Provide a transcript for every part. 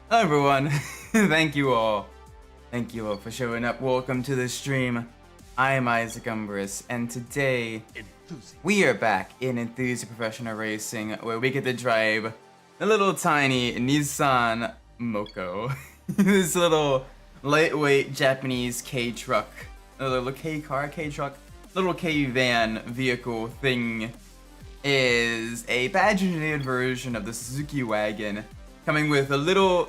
Hello everyone, thank you all. Thank you all for showing up. Welcome to the stream. I am Isaac Umbras, and today we are back in Enthusia Professional Racing, where we get to drive a little tiny Nissan Moco. This little lightweight Japanese K-truck, a little K-car, K-truck, little K-van vehicle thing is a badge engineered version of the Suzuki Wagon, coming with a little,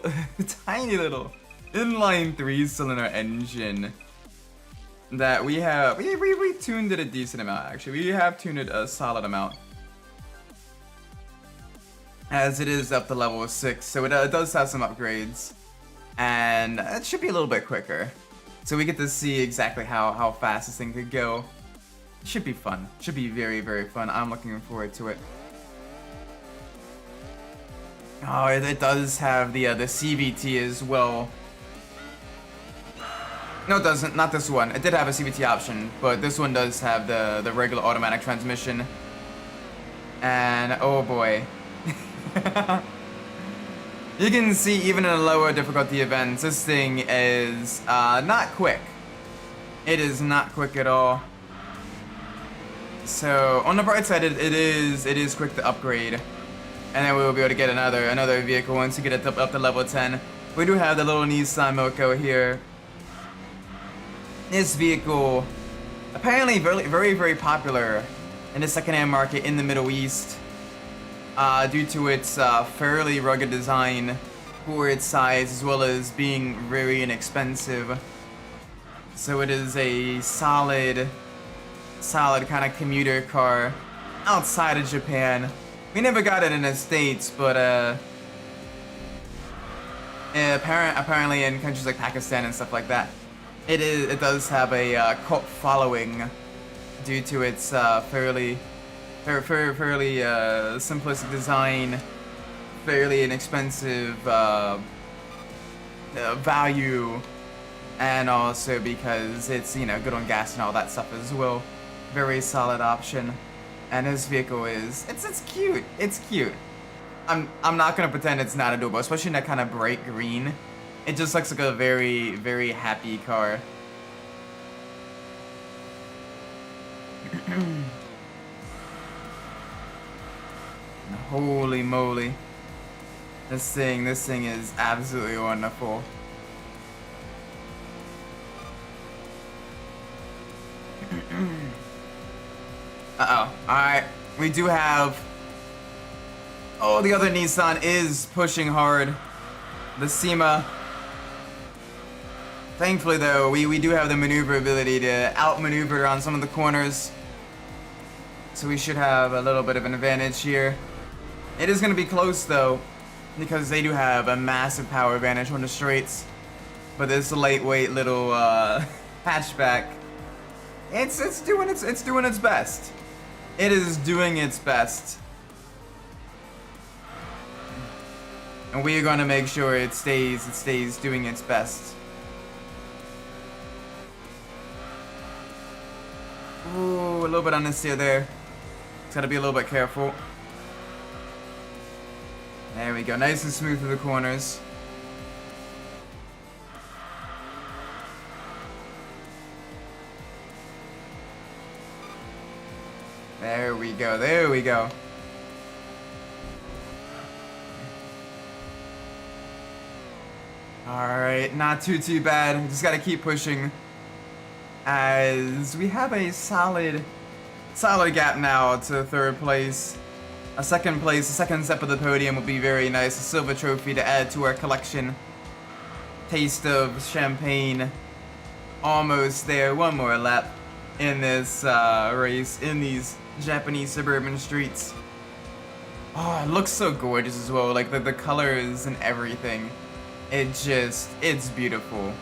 tiny little inline 3-cylinder engine that we have. We tuned it a decent amount, actually. We have tuned it a solid amount, as it is up to level 6, so it does have some upgrades, and it should be a little bit quicker. So we get to see exactly how fast this thing could go. It should be fun. Should be very, very fun. I'm looking forward to it. Oh, it does have the CVT as well. No, it doesn't. Not this one. It did have a CVT option, but this one does have the regular automatic transmission. And oh boy. You can see even in a lower difficulty events, this thing is not quick. It is not quick at all. So on the bright side, it is quick to upgrade, and then we will be able to get another vehicle once we get it up to level 10. We do have the little Nissan Moco here. This vehicle apparently very popular in the secondhand market in the Middle East, due to its fairly rugged design for its size, as well as being very inexpensive. So it is a solid kind of commuter car outside of Japan. We never got it in the States, but apparently in countries like Pakistan and stuff like that, it does have a cult following due to its fairly simplistic design, fairly inexpensive value, and also because it's, you know, good on gas and all that stuff as well. Very solid option. And this vehicle is, it's cute. It's cute. I'm not gonna pretend it's not adorable, especially in that kind of bright green. It just looks like a very happy car. Holy moly. This thing is absolutely wonderful. Uh-oh. Alright. We do have... Oh, the other Nissan is pushing hard. The SEMA. Thankfully, though, we do have the maneuverability to outmaneuver on some of the corners. So we should have a little bit of an advantage here. It is going to be close, though, because they do have a massive power advantage on the straights. But this lightweight little hatchback, it's doing its best. It is doing its best. And we are going to make sure it stays doing its best. Ooh, a little bit understeer there. Just gotta be a little bit careful. There we go, nice and smooth through the corners. There we go, there we go. Alright, not too bad. Just gotta keep pushing, as we have a solid gap now to third place. A second place, the second step of the podium will be very nice. A silver trophy to add to our collection. Taste of champagne. Almost there. One more lap in this race in these Japanese suburban streets. Oh, it looks so gorgeous as well. Like the colors and everything. It's beautiful.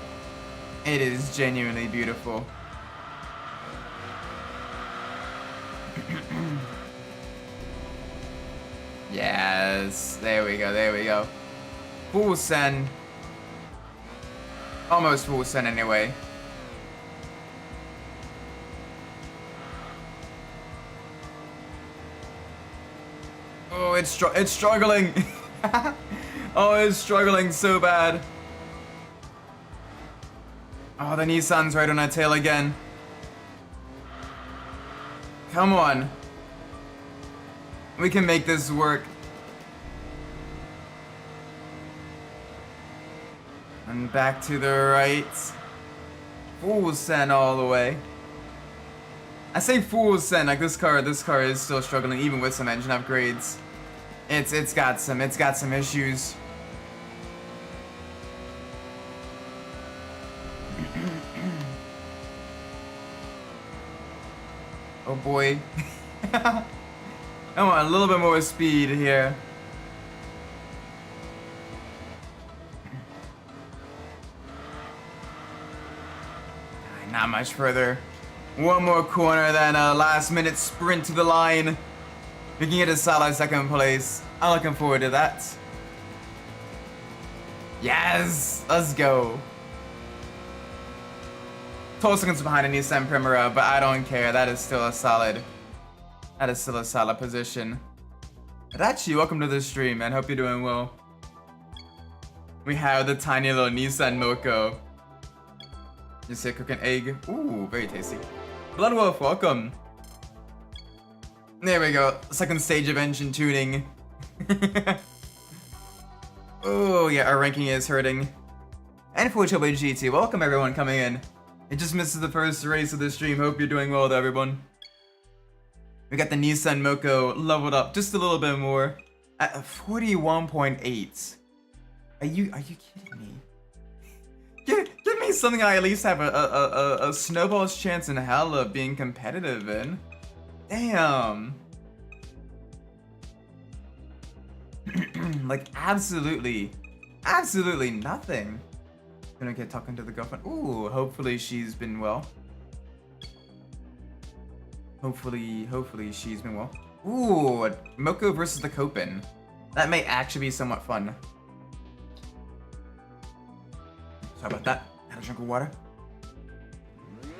It is genuinely beautiful. Yes, there we go. Full send. Almost full send anyway. Oh, it's struggling. Oh, it's struggling so bad. Oh, the Nissan's right on our tail again. Come on. We can make this work. And back to the right. Full send all the way. I say full send, like this car is still struggling even with some engine upgrades. It's got some issues. Oh boy. I want a little bit more speed here. Not much further. One more corner, then a last minute sprint to the line. We can get a solid second place. I'm looking forward to that. Yes! Let's go. 12 seconds behind a Nissan Primera, but I don't care. That is still a solid position. Adachi, welcome to the stream, man. Hope you're doing well. We have the tiny little Nissan Moco. Just say cook an egg. Ooh, very tasty. Bloodwolf, welcome. There we go. Second stage of engine tuning. Oh yeah, our ranking is hurting. And for GT, welcome everyone coming in. It just misses the first race of the stream. Hope you're doing well, everyone. We got the Nissan Moco leveled up just a little bit more at 41.8. Are you kidding me? Give me something I at least have a snowball's chance in hell of being competitive in. Damn. Like absolutely nothing. Gonna get talking to the girlfriend. Ooh, hopefully she's been well. Hopefully she's been well. Ooh, Moco versus the Copen. That may actually be somewhat fun. Sorry about that. Had a drink of water.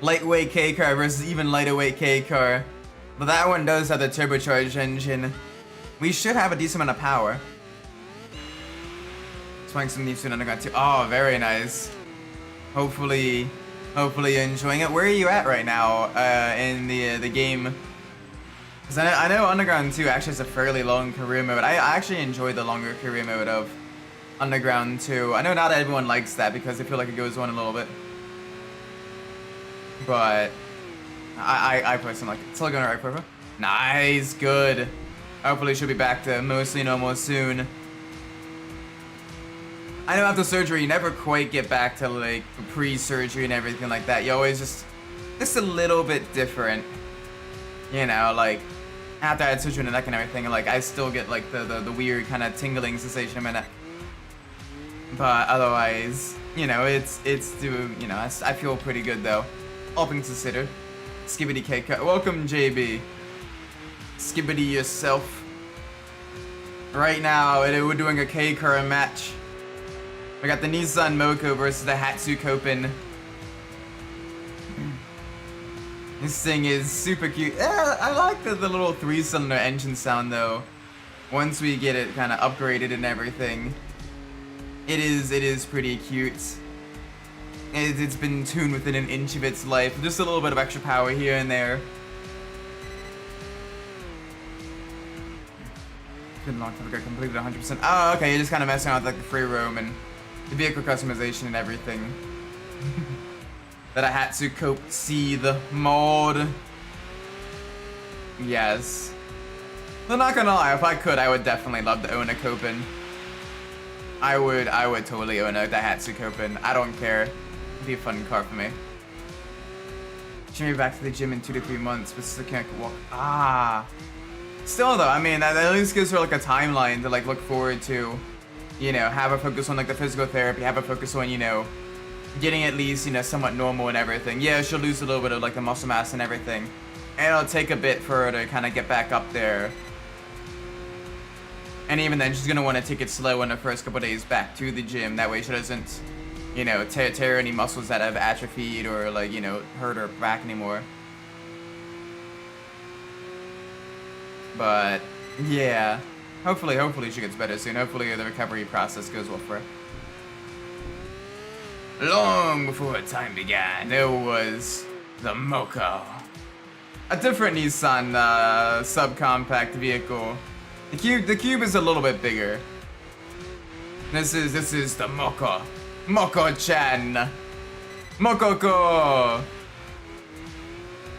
Lightweight K car versus even lighter weight K car. But that one does have the turbocharged engine. We should have a decent amount of power. Trying some Nissan Underground too. Oh, very nice. Hopefully you're enjoying it. Where are you at right now in the game? Because I know Underground 2 actually has a fairly long career mode. I actually enjoy the longer career mode of Underground 2. I know not everyone likes that because I feel like it goes on a little bit. But I personally like it. Still going right, Purple? Nice, good. Hopefully she'll be back to mostly normal soon. I know after surgery you never quite get back to like pre-surgery and everything like that. You always just a little bit different. You know, like after I had surgery in the neck and everything, like I still get like the weird kind of tingling sensation in my neck. But otherwise, you know, it's doing, you know, I feel pretty good though. All things considered. Skibbity cake. Welcome, JB. Skibbity yourself. Right now, we're doing a K-car match. We got the Nissan Moco versus the Hatsu Copen. This thing is super cute. Yeah, I like the little 3-cylinder engine sound though. Once we get it kind of upgraded and everything, it is pretty cute. It's been tuned within an inch of its life. Just a little bit of extra power here and there. Been long time ago, completed 100%. Oh, okay, you're just kind of messing around with like the free roam and the vehicle customization and everything. That I had to cope see the mod. Yes. But not gonna lie, if I could, I would definitely love to own a Copen. I would totally own a Daihatsu Copen. I don't care. It'd be a fun car for me. Should be back to the gym in 2 to 3 months, but still can't walk. Ah. Still though, I mean, that at least gives her like a timeline to like look forward to. You know, have a focus on like the physical therapy, have a focus on, you know, getting at least, you know, somewhat normal and everything. Yeah, she'll lose a little bit of like the muscle mass and everything. And it'll take a bit for her to kind of get back up there. And even then, she's going to want to take it slow in the first couple days back to the gym. That way she doesn't, you know, tear any muscles that have atrophied or like, you know, hurt her back anymore. But, yeah. Hopefully she gets better soon. Hopefully the recovery process goes well for her. Long before time began, there was the Moco. A different Nissan subcompact vehicle. The cube is a little bit bigger. This is the Moco. Moco-chan. Mokoko.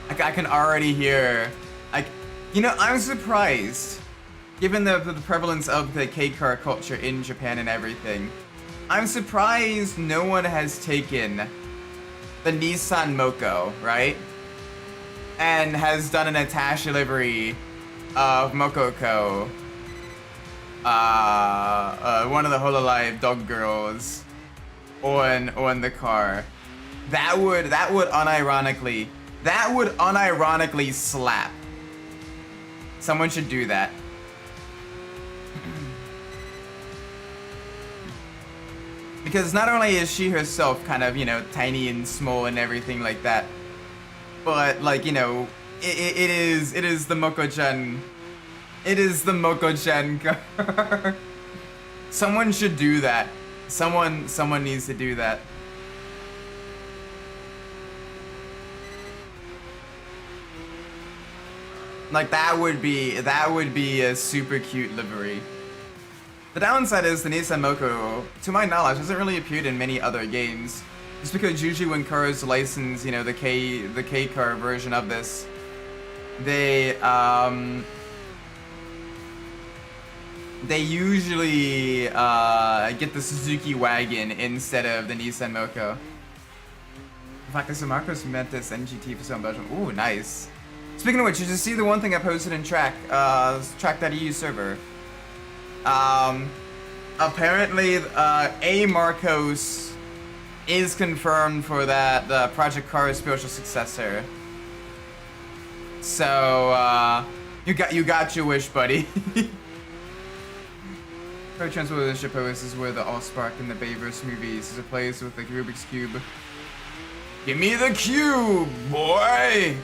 I can already hear. You know, I'm surprised, given the prevalence of the K-car culture in Japan and everything. I'm surprised no one has taken the Nissan Moco, right? And has done an attached livery of Mokoko. One of the Hololive dog girls on the car. That would unironically slap. Someone should do that. Because not only is she herself kind of, you know, tiny and small and everything like that, but like, you know, it is the Moko-chan. It is the Moko-chan car. Someone should do that. Someone needs to do that. Like that would be a super cute livery. The downside is the Nissan Moco, to my knowledge, hasn't really appeared in many other games. Just because usually when cars license, you know, the K car version of this, they usually get the Suzuki Wagon instead of the Nissan Moco. In fact, there's a Marcos Mentis NGT for some Belgium. Ooh, nice. Speaking of which, you just see the one thing I posted in track.eu server. Apparently, A Marcos is confirmed for that Project Cars spiritual successor. So, you got your wish, buddy. Pro Transport Suppose is where the Allspark in the Bayverse movies is a place with the Rubik's Cube. Give me the cube, boy!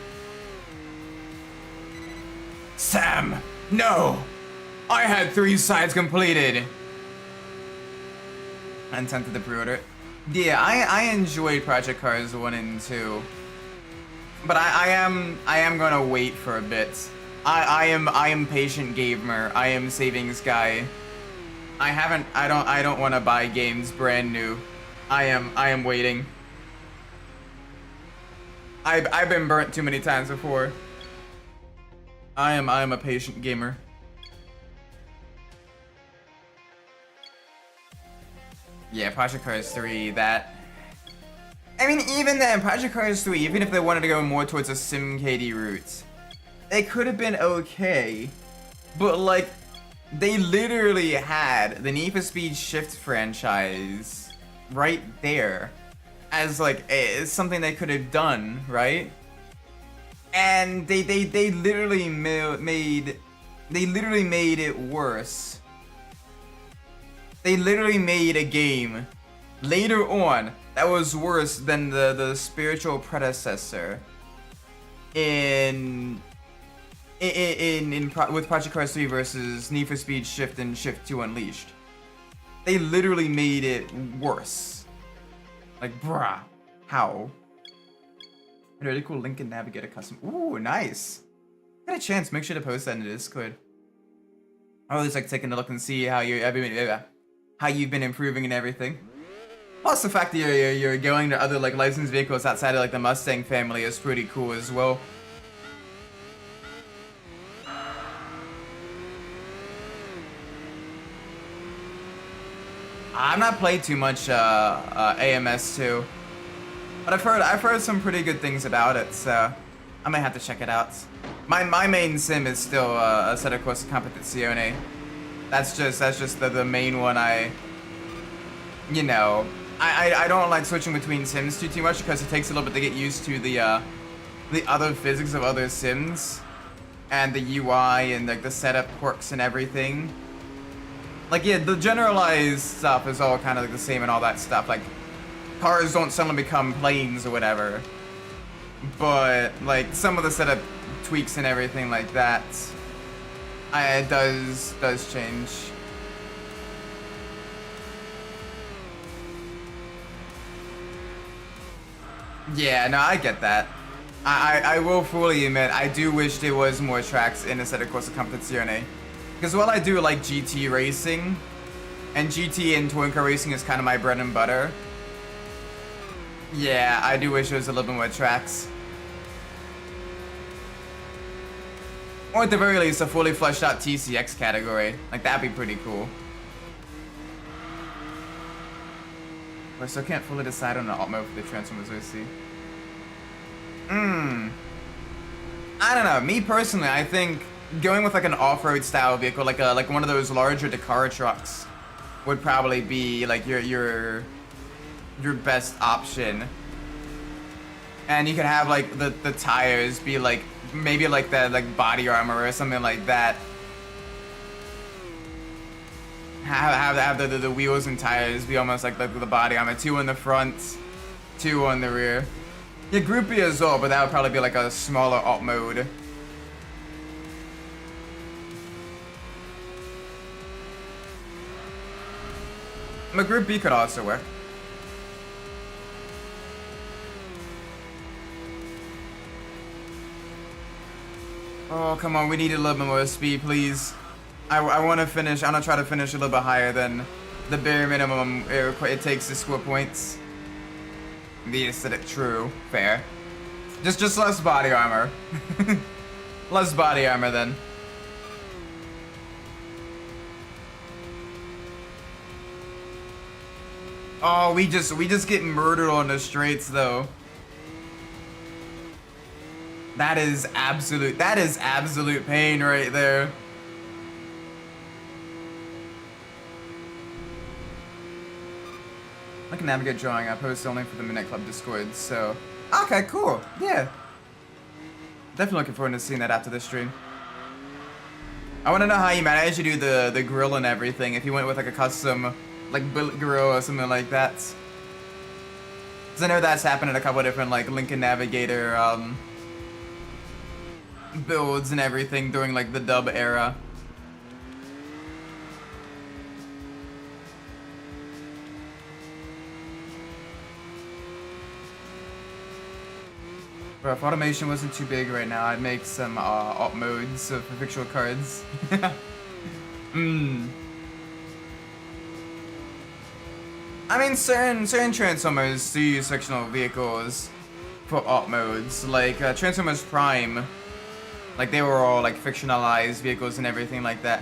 Sam, no! I had 3 sides completed! I'm tempted to pre-order it. Yeah, I enjoyed Project Cars 1 and 2. But I am gonna wait for a bit. I am patient gamer. I am savings guy. I don't wanna buy games brand new. I am waiting. I've been burnt too many times before. I am a patient gamer. Yeah, Project Cars 3, that... I mean, even then, Project Cars 3, even if they wanted to go more towards a SimKD route, they could have been okay. But, like, they literally had the Need for Speed Shift franchise right there as, like, something they could have done, right? And they literally made it worse. They literally made a game later on that was worse than the spiritual predecessor with Project Cars 3 versus Need for Speed Shift and Shift 2 Unleashed. They literally made it worse. Like, bruh, how? A really cool Lincoln Navigator custom. Ooh, nice. Got a chance, make sure to post that in the Discord. I always like taking a look and see how you've been improving and everything. Plus the fact that you're going to other like licensed vehicles outside of like the Mustang family is pretty cool as well. I've not played too much AMS2. But I've heard some pretty good things about it, so I might have to check it out. My main sim is still Assetto Corsa Competizione. That's just the main one. I don't like switching between sims too much because it takes a little bit to get used to the other physics of other sims and the UI and like the setup quirks and everything. Like, yeah, the generalized stuff is all kind of like the same and all that stuff. Like, cars don't suddenly become planes or whatever. But, like, some of the setup tweaks and everything like that, It does change. Yeah, no, I get that. I will fully admit, I do wish there was more tracks in the set of Corsa Competizione. Because while I do like GT racing, and GT and touring car racing is kind of my bread and butter, yeah, I do wish there was a little bit more tracks. Or at the very least, a fully fleshed out TCX category. Like, that'd be pretty cool. I still can't fully decide on the alt mode for the Transformers OC. I don't know. Me personally, I think going with like an off-road style vehicle, like one of those larger Dakar trucks, would probably be like your best option. And you could have like the tires be like maybe like that like body armor or something like that. Have the wheels and tires be almost like the body armor. 2 in the front, 2 on the rear. Yeah, Group B as well, but that would probably be like a smaller alt mode. But Group B could also work. Oh, come on, we need a little bit more speed, please. I want to finish, I'm gonna try to finish a little bit higher than the bare minimum it takes to score points. The aesthetic, true, fair. Just less body armor. Less body armor then. Oh, we just get murdered on the straights though. That is absolute pain right there. I can navigate drawing. I post only for the Midnight Club Discord, so... Okay, cool. Yeah. Definitely looking forward to seeing that after this stream. I want to know how you managed to do the grill and everything. If you went with like a custom, like bullet grill or something like that. Because I know that's happened in a couple of different like Lincoln Navigator builds and everything during like the dub era. Bro, if automation wasn't too big right now, I'd make some alt modes for fictional cards. I mean, certain Transformers do use fictional vehicles for alt modes, like Transformers Prime. Like they were all like fictionalized vehicles and everything like that.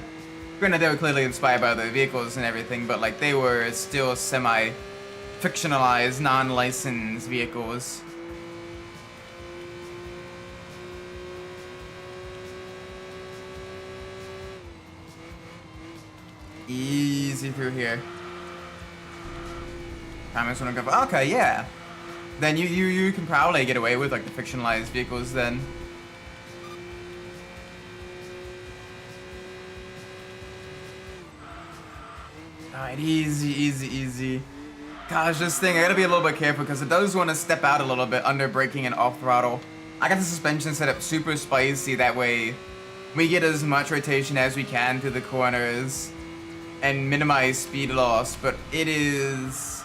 Granted, they were clearly inspired by the vehicles and everything, but like they were still semi-fictionalized, non-licensed vehicles. Easy through here. Okay, yeah. Then you can probably get away with like the fictionalized vehicles then. Alright, easy. Gosh, this thing, I gotta be a little bit careful because it does want to step out a little bit under braking and off throttle. I got the suspension set up super spicy, that way we get as much rotation as we can through the corners and minimize speed loss, but it is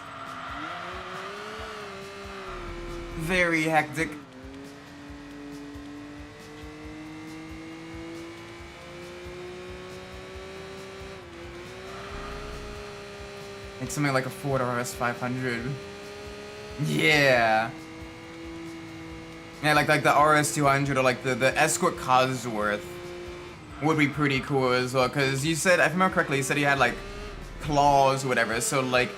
very hectic. Like something like a Ford RS 500. Yeah. Yeah, like the RS 200 or like the Escort Cosworth would be pretty cool as well. Cause you said, if I remember correctly, you said you had like claws or whatever. So like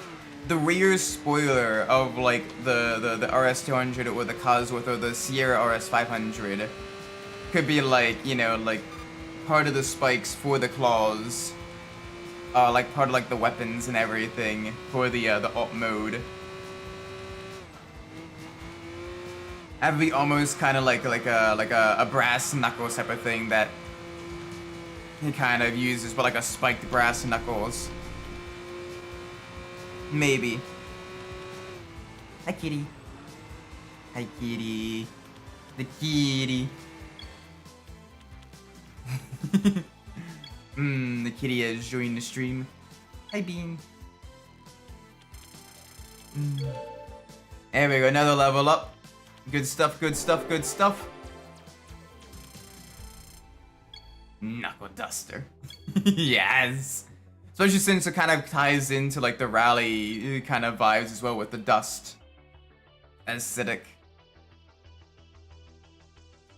the rear spoiler of like the RS 200 or the Cosworth or the Sierra RS 500 could be like, you know, like part of the spikes for the claws. Like part of like the weapons and everything for the alt mode. That'd be almost kind of like a brass knuckles type of thing that he kind of uses, but like a spiked brass knuckles. Maybe. Hi, kitty. Hi, kitty. The kitty. The kitty has joined the stream. Hi, Bean. There we go, another level up. Good stuff, good stuff, good stuff. Knuckle duster. Yes. Especially since it kind of ties into like the rally kind of vibes as well with the dust aesthetic.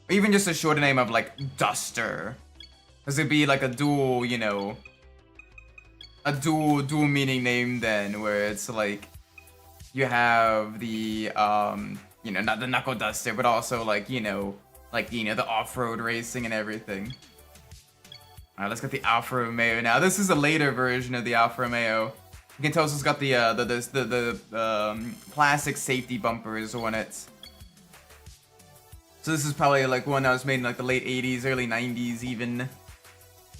Or even just a shorter name of like Duster. Because it'd be like a dual, you know, a dual meaning name then, where it's like you have the you know, not the Knuckle Duster, but also like, you know, the off-road racing and everything. Alright, let's get the Alfa Romeo now. This is a later version of the Alfa Romeo. You can tell it's got the plastic safety bumpers on it. So this is probably like one that was made in like the late 80s, early 90s even.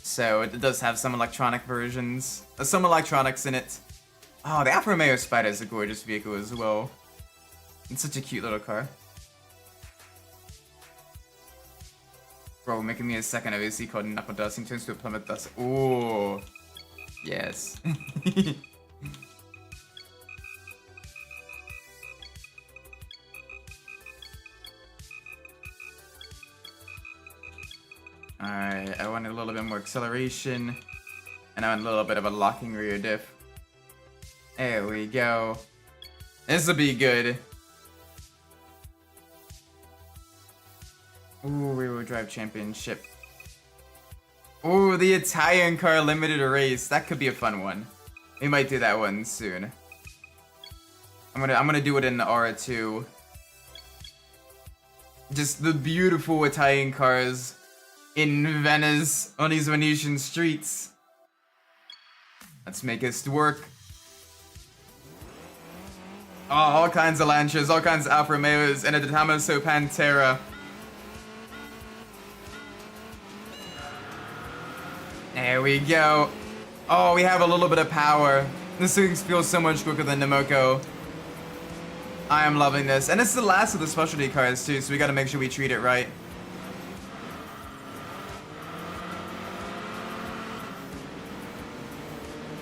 So it does have some electronic versions. Some electronics in it. Oh, the Alfa Romeo Spider is a gorgeous vehicle as well. It's such a cute little car. Bro, making me a second OAC called Knuckle Dusting turns to a Plymouth Dust. Ooh. Yes. Alright, I want a little bit more acceleration. And I want a little bit of a locking rear diff. There we go. This will be good. Ooh, rear-wheel drive championship. Ooh, the Italian car limited race. That could be a fun one. We might do that one soon. I'm gonna do it in the R2. Just the beautiful Italian cars in Venice on these Venetian streets. Let's make this work. Oh, all kinds of Lancias, all kinds of Alfa Romeos, and a Damaso Pantera. There we go. Oh, we have a little bit of power. This thing feels so much quicker than the Moco. I am loving this. And this is the last of the specialty cars too, so we gotta make sure we treat it right.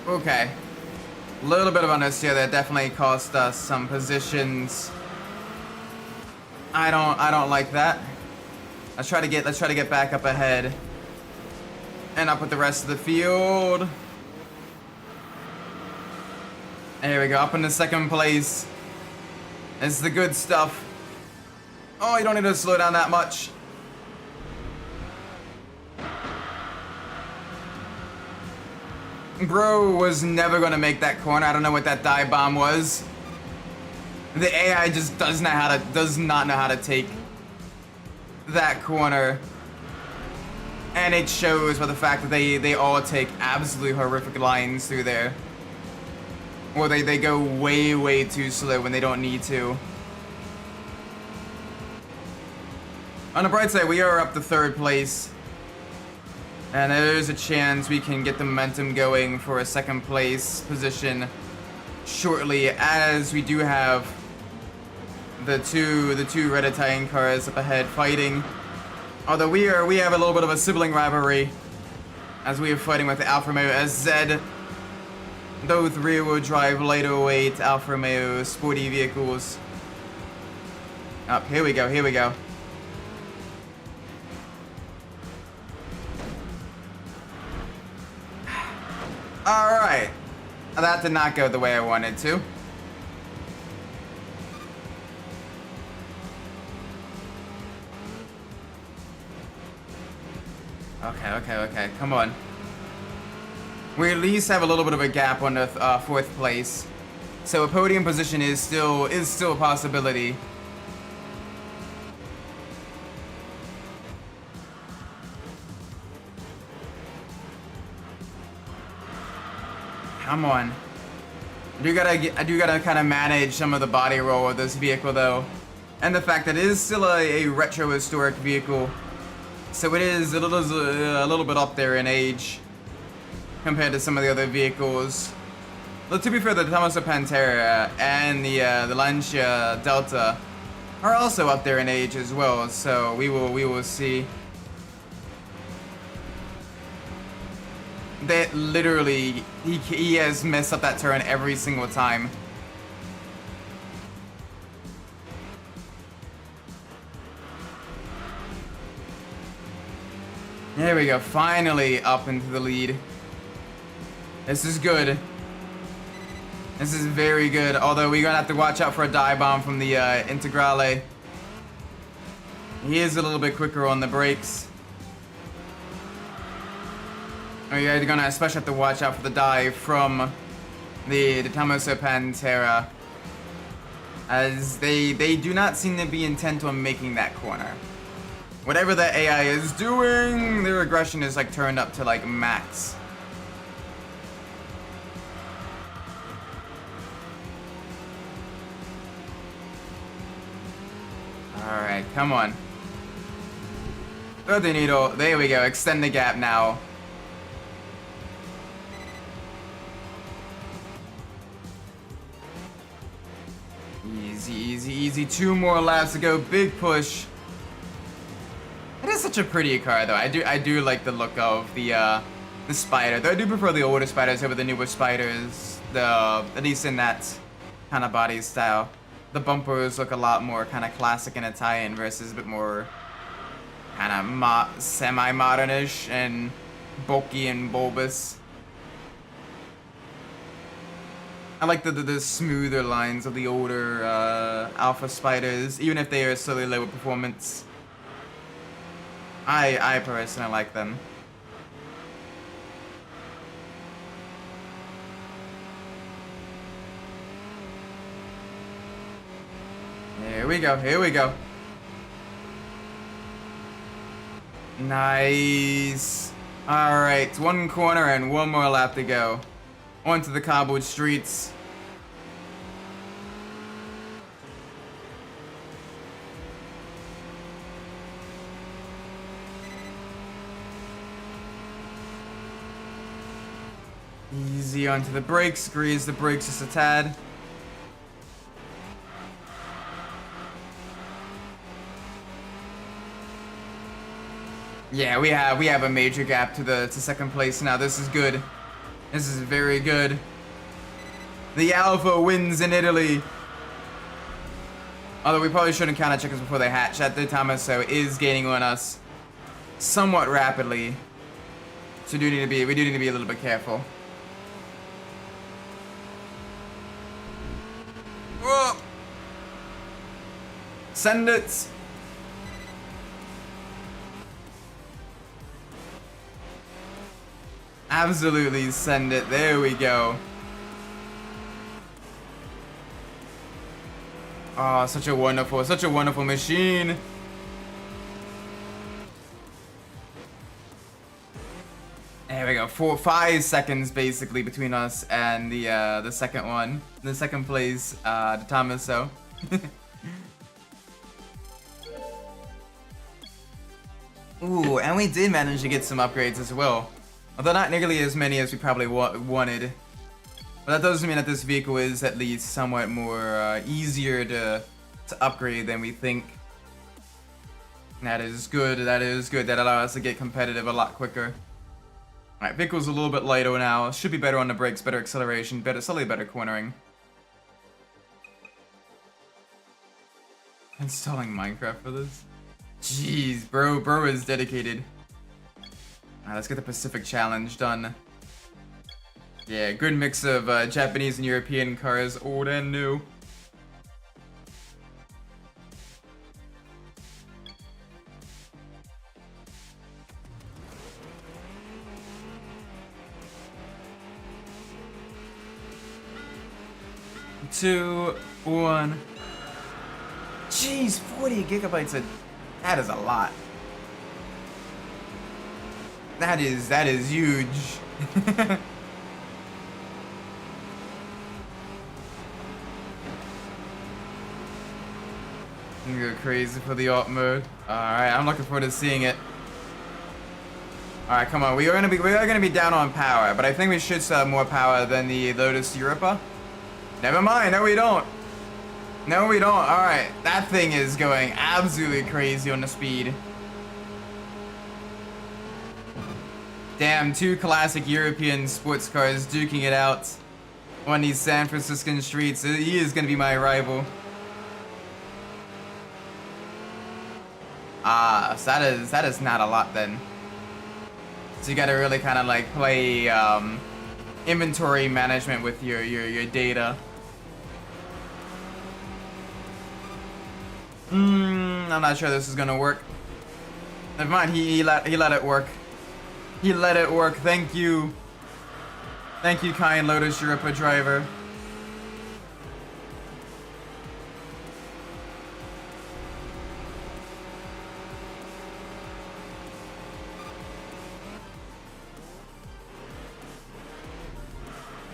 Okay. A little bit of understeer that definitely cost us some positions. I don't like that. Let's try to get back up ahead. And up with the rest of the field. There we go, up in the second place. This is the good stuff. Oh, you don't need to slow down that much. Bro was never gonna make that corner. I don't know what that dive bomb was. The AI just does not know how to take that corner. And it shows by the fact that they all take absolutely horrific lines through there. Or they go way too slow when they don't need to. On the bright side, we are up to third place. And there's a chance we can get the momentum going for a second place position shortly, as we do have the two red Italian cars up ahead fighting. Although we have a little bit of a sibling rivalry, as we are fighting with the Alfa Romeo SZ. Both rear-wheel drive, lighter weight Alfa Romeo sporty vehicles. Up, here we go, here we go. Alright. That did not go the way I wanted to. Okay, come on. We at least have a little bit of a gap on the fourth place. So a podium position is still a possibility. Come on. I do gotta kind of manage some of the body roll of this vehicle though. And the fact that it is still a retro historic vehicle. So it is a little bit up there in age compared to some of the other vehicles. But to be fair, the Damaso Pantera and the Lancia Delta are also up there in age as well. So we will see. That literally, he has messed up that turn every single time. There we go, finally up into the lead. This is good. This is very good, although we're gonna have to watch out for a dive bomb from the Integrale. He is a little bit quicker on the brakes. You're gonna especially have to watch out for the dive from the Tommaso Pantera, as they do not seem to be intent on making that corner. Whatever the AI is doing, their aggression is like turned up to like max. Alright, come on. Thread the needle. There we go. Extend the gap now. Easy, easy, easy. 2 more laps to go. Big push. It is such a pretty car, though. I do like the look of the Spider. Though I do prefer the older Spiders over the newer Spiders. At least in that kind of body style. The bumpers look a lot more kind of classic and Italian versus a bit more kind of semi-modernish and bulky and bulbous. I like the smoother lines of the older Alpha Spiders, even if they are slightly lower performance. I personally like them. Here we go, here we go. Nice. Alright, 1 corner and 1 more lap to go. Onto the cobbled streets. Easy onto the brakes, grease the brakes just a tad. Yeah, we have a major gap to second place now. This is good. This is very good. The Alpha wins in Italy. Although we probably shouldn't count our chickens before they hatch. At the time, so is gaining on us somewhat rapidly. So we do need to be a little bit careful. Whoa. Send it. Absolutely send it. There we go. Oh, such a wonderful machine. There we go. 5 seconds basically between us and the second one, the second place, the Tommaso. Ooh, and we did manage to get some upgrades as well. Although not nearly as many as we probably wanted. But that doesn't mean that this vehicle is at least somewhat more easier to upgrade than we think. That is good, that is good. That allows us to get competitive a lot quicker. Alright, vehicle's a little bit lighter now. Should be better on the brakes, better acceleration, slightly better cornering. Installing Minecraft for this? Jeez, bro is dedicated. Alright, let's get the Pacific Challenge done. Yeah, good mix of Japanese and European cars, old and new. Two, one. Jeez, 40 gigabytes that is a lot. That is huge. You go crazy for the alt mode. Alright, I'm looking forward to seeing it. Alright, come on. We are gonna be down on power, but I think we should still have more power than the Lotus Europa. Never mind, no we don't. No we don't. Alright, that thing is going absolutely crazy on the speed. Damn, two classic European sports cars duking it out on these San Franciscan streets. He is gonna be my rival. So that is not a lot then. So you gotta really kind of like play inventory management with your data. I'm not sure this is gonna work. Never mind. He let it work. He let it work. Thank you. Thank you, kind Lotus Europa driver.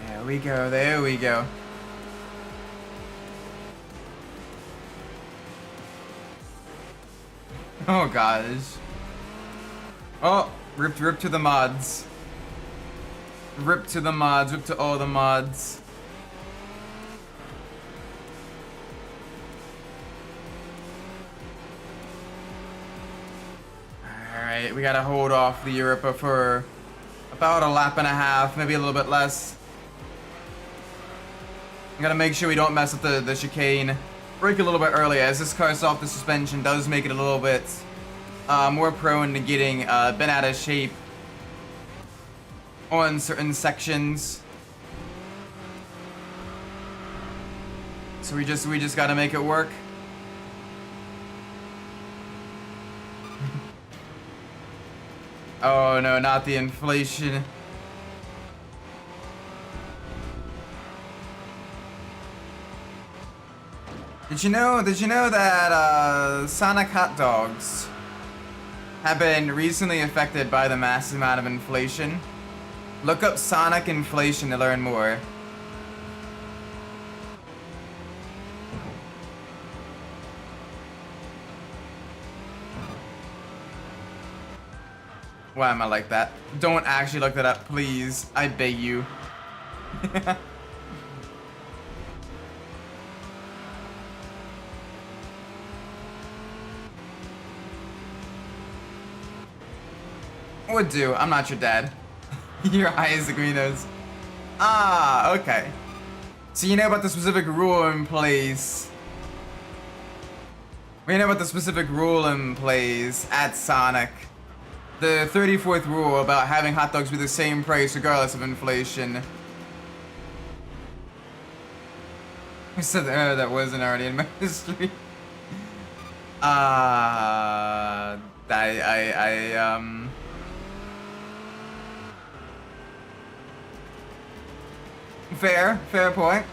There we go. There we go. Oh gosh. Oh, rip to the mods. Rip to the mods, rip to all the mods. Alright, we gotta hold off the Europa for about a lap and a half, maybe a little bit less. Gotta make sure we don't mess up the chicane. Brake a little bit early, as this car's off the suspension does make it a little bit more prone to getting bent out of shape on certain sections. So we just gotta make it work. Oh no, not the inflation. Did you know that Sonic hot dogs have been recently affected by the massive amount of inflation? Look up Sonic inflation to learn more. Why am I like that? Don't actually look that up, please. I beg you. Would do. I'm not your dad. Your eyes agree those. Ah, okay. So you know about the specific rule in place. We know about the specific rule in place at Sonic. The 34th rule about having hot dogs be the same price regardless of inflation. I said that wasn't already in my history. Fair point.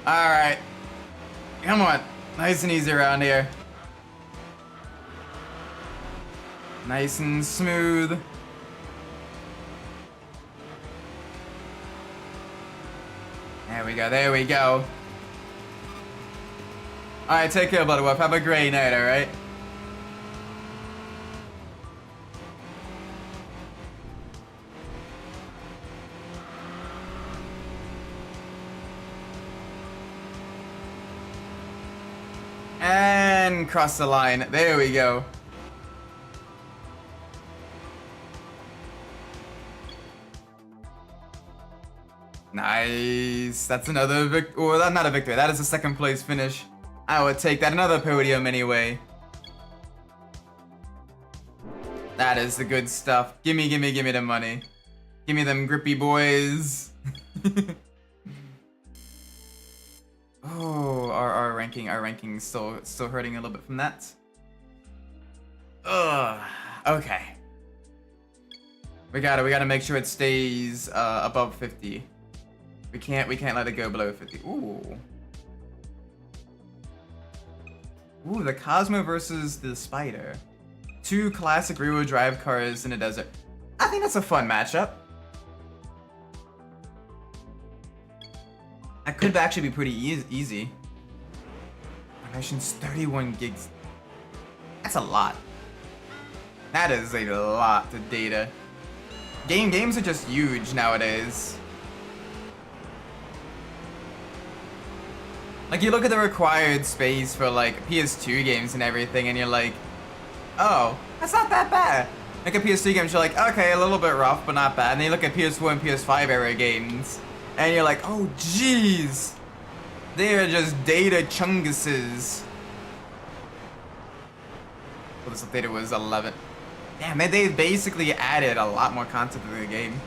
Alright. Come on. Nice and easy around here. Nice and smooth. There we go, there we go. Alright, take care, Bloodwolf. Have a great night, alright? And cross the line. There we go. Nice. That's another well, not a victory. That is a second place finish. I would take that. Another podium anyway. That is the good stuff. Gimme the money. Gimme them grippy boys. Oh, our ranking still hurting a little bit from that. Ugh. Okay. We gotta make sure it stays above 50. We can't let it go below 50. Ooh. Ooh, the Cosmo versus the Spider. Two classic rear-wheel drive cars in a desert. I think that's a fun matchup. That could actually be pretty easy. Mission's 31 gigs. That's a lot. That is a lot of data. Games are just huge nowadays. Like, you look at the required space for, like, PS2 games and everything, and you're like, oh, that's not that bad. Like, a PS3 games, you're like, okay, a little bit rough, but not bad. And then you look at PS4 and PS5 era games, and you're like, oh, jeez. They are just data chunguses. Well, this update was 11. Damn, they basically added a lot more content to the game.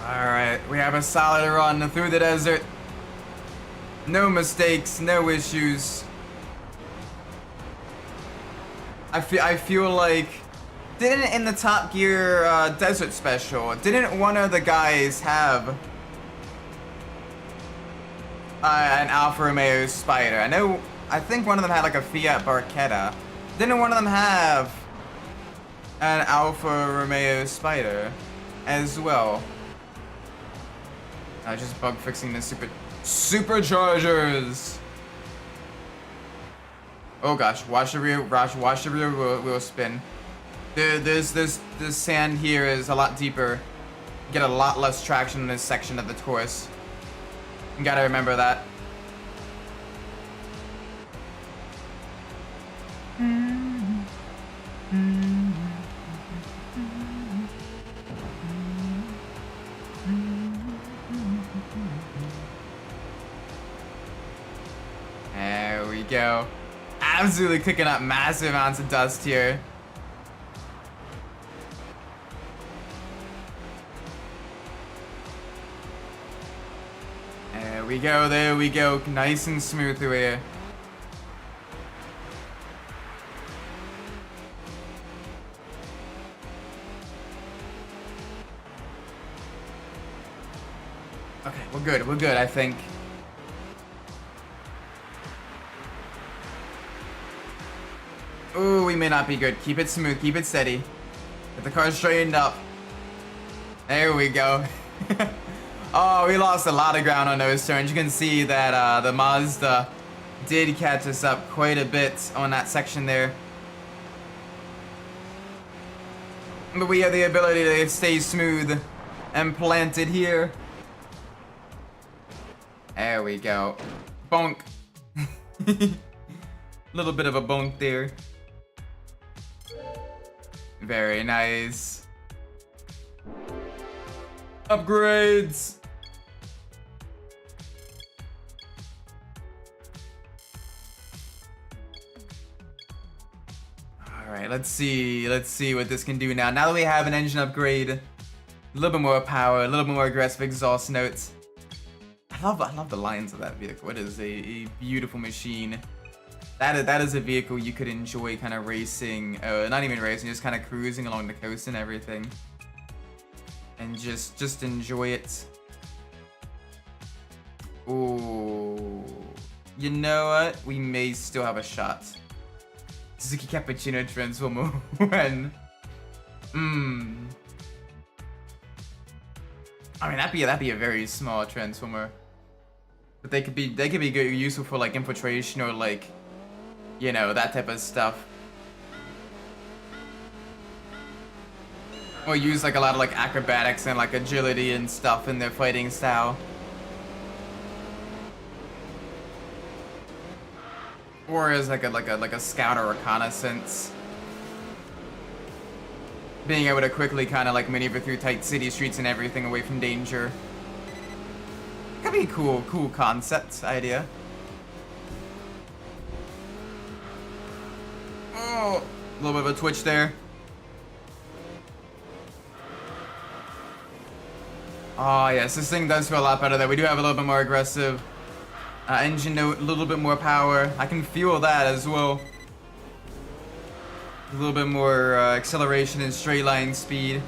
Alright, we have a solid run through the desert. No mistakes, no issues. I feel like, didn't in the Top Gear Desert Special, didn't one of the guys have an Alfa Romeo Spider? I think one of them had like a Fiat Barchetta. Didn't one of them have an Alfa Romeo Spider as well? Just bug fixing the superchargers. Oh gosh, watch the rear wheel spin. This sand here is a lot deeper. Get a lot less traction in this section of the course. You gotta remember that. There we go. Absolutely kicking up massive amounts of dust here. There we go. Nice and smooth through here. Okay, we're good, I think. Ooh, we may not be good. Keep it smooth, keep it steady. Get the car straightened up. There we go. Oh, we lost a lot of ground on those turns. You can see that the Mazda did catch us up quite a bit on that section there. But we have the ability to stay smooth and planted here. There we go. Bonk. Little bit of a bonk there. Very nice. Upgrades. Alright, let's see what this can do now. Now that we have an engine upgrade, a little bit more power, a little bit more aggressive exhaust notes. I love the lines of that vehicle. It is a beautiful machine. That is a vehicle you could enjoy kind of racing, not even racing, just kind of cruising along the coast and everything. And just enjoy it. Ooh. You know what? We may still have a shot. Suzuki Cappuccino Transformer when? I mean, that'd be a very small transformer. But they could be good, useful for like infiltration or like, you know, that type of stuff. Or use like a lot of like acrobatics and like agility and stuff in their fighting style. Or as like a scout or reconnaissance. Being able to quickly kind of like maneuver through tight city streets and everything away from danger. Could be a cool concept idea. Oh, a little bit of a twitch there. Oh yes, this thing does feel a lot better though. We do have a little bit more aggressive engine note, a little bit more power. I can feel that as well. A little bit more acceleration and straight line speed.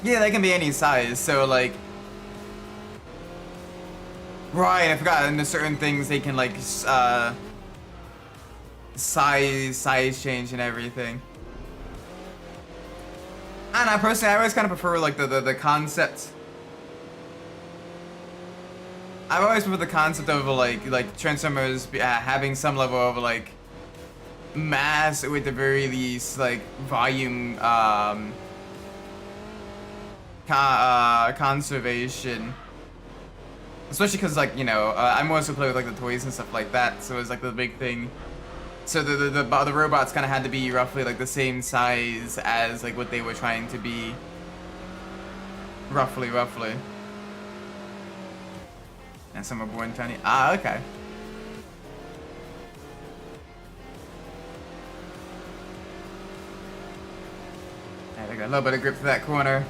Yeah, they can be any size, so like... Right, I forgot, and there's certain things they can like, size change and everything. I don't know, personally, I always kind of prefer like the concept. I've always preferred the concept of like Transformers having some level of like mass, or at the very least like volume conservation. Especially because, like, you know, I'm also playing with like the toys and stuff like that, so it's like the big thing. So the robots kind of had to be roughly like the same size as like what they were trying to be. Roughly. And some are born tiny. Ah, okay. Alright, I got a little bit of grip to that corner.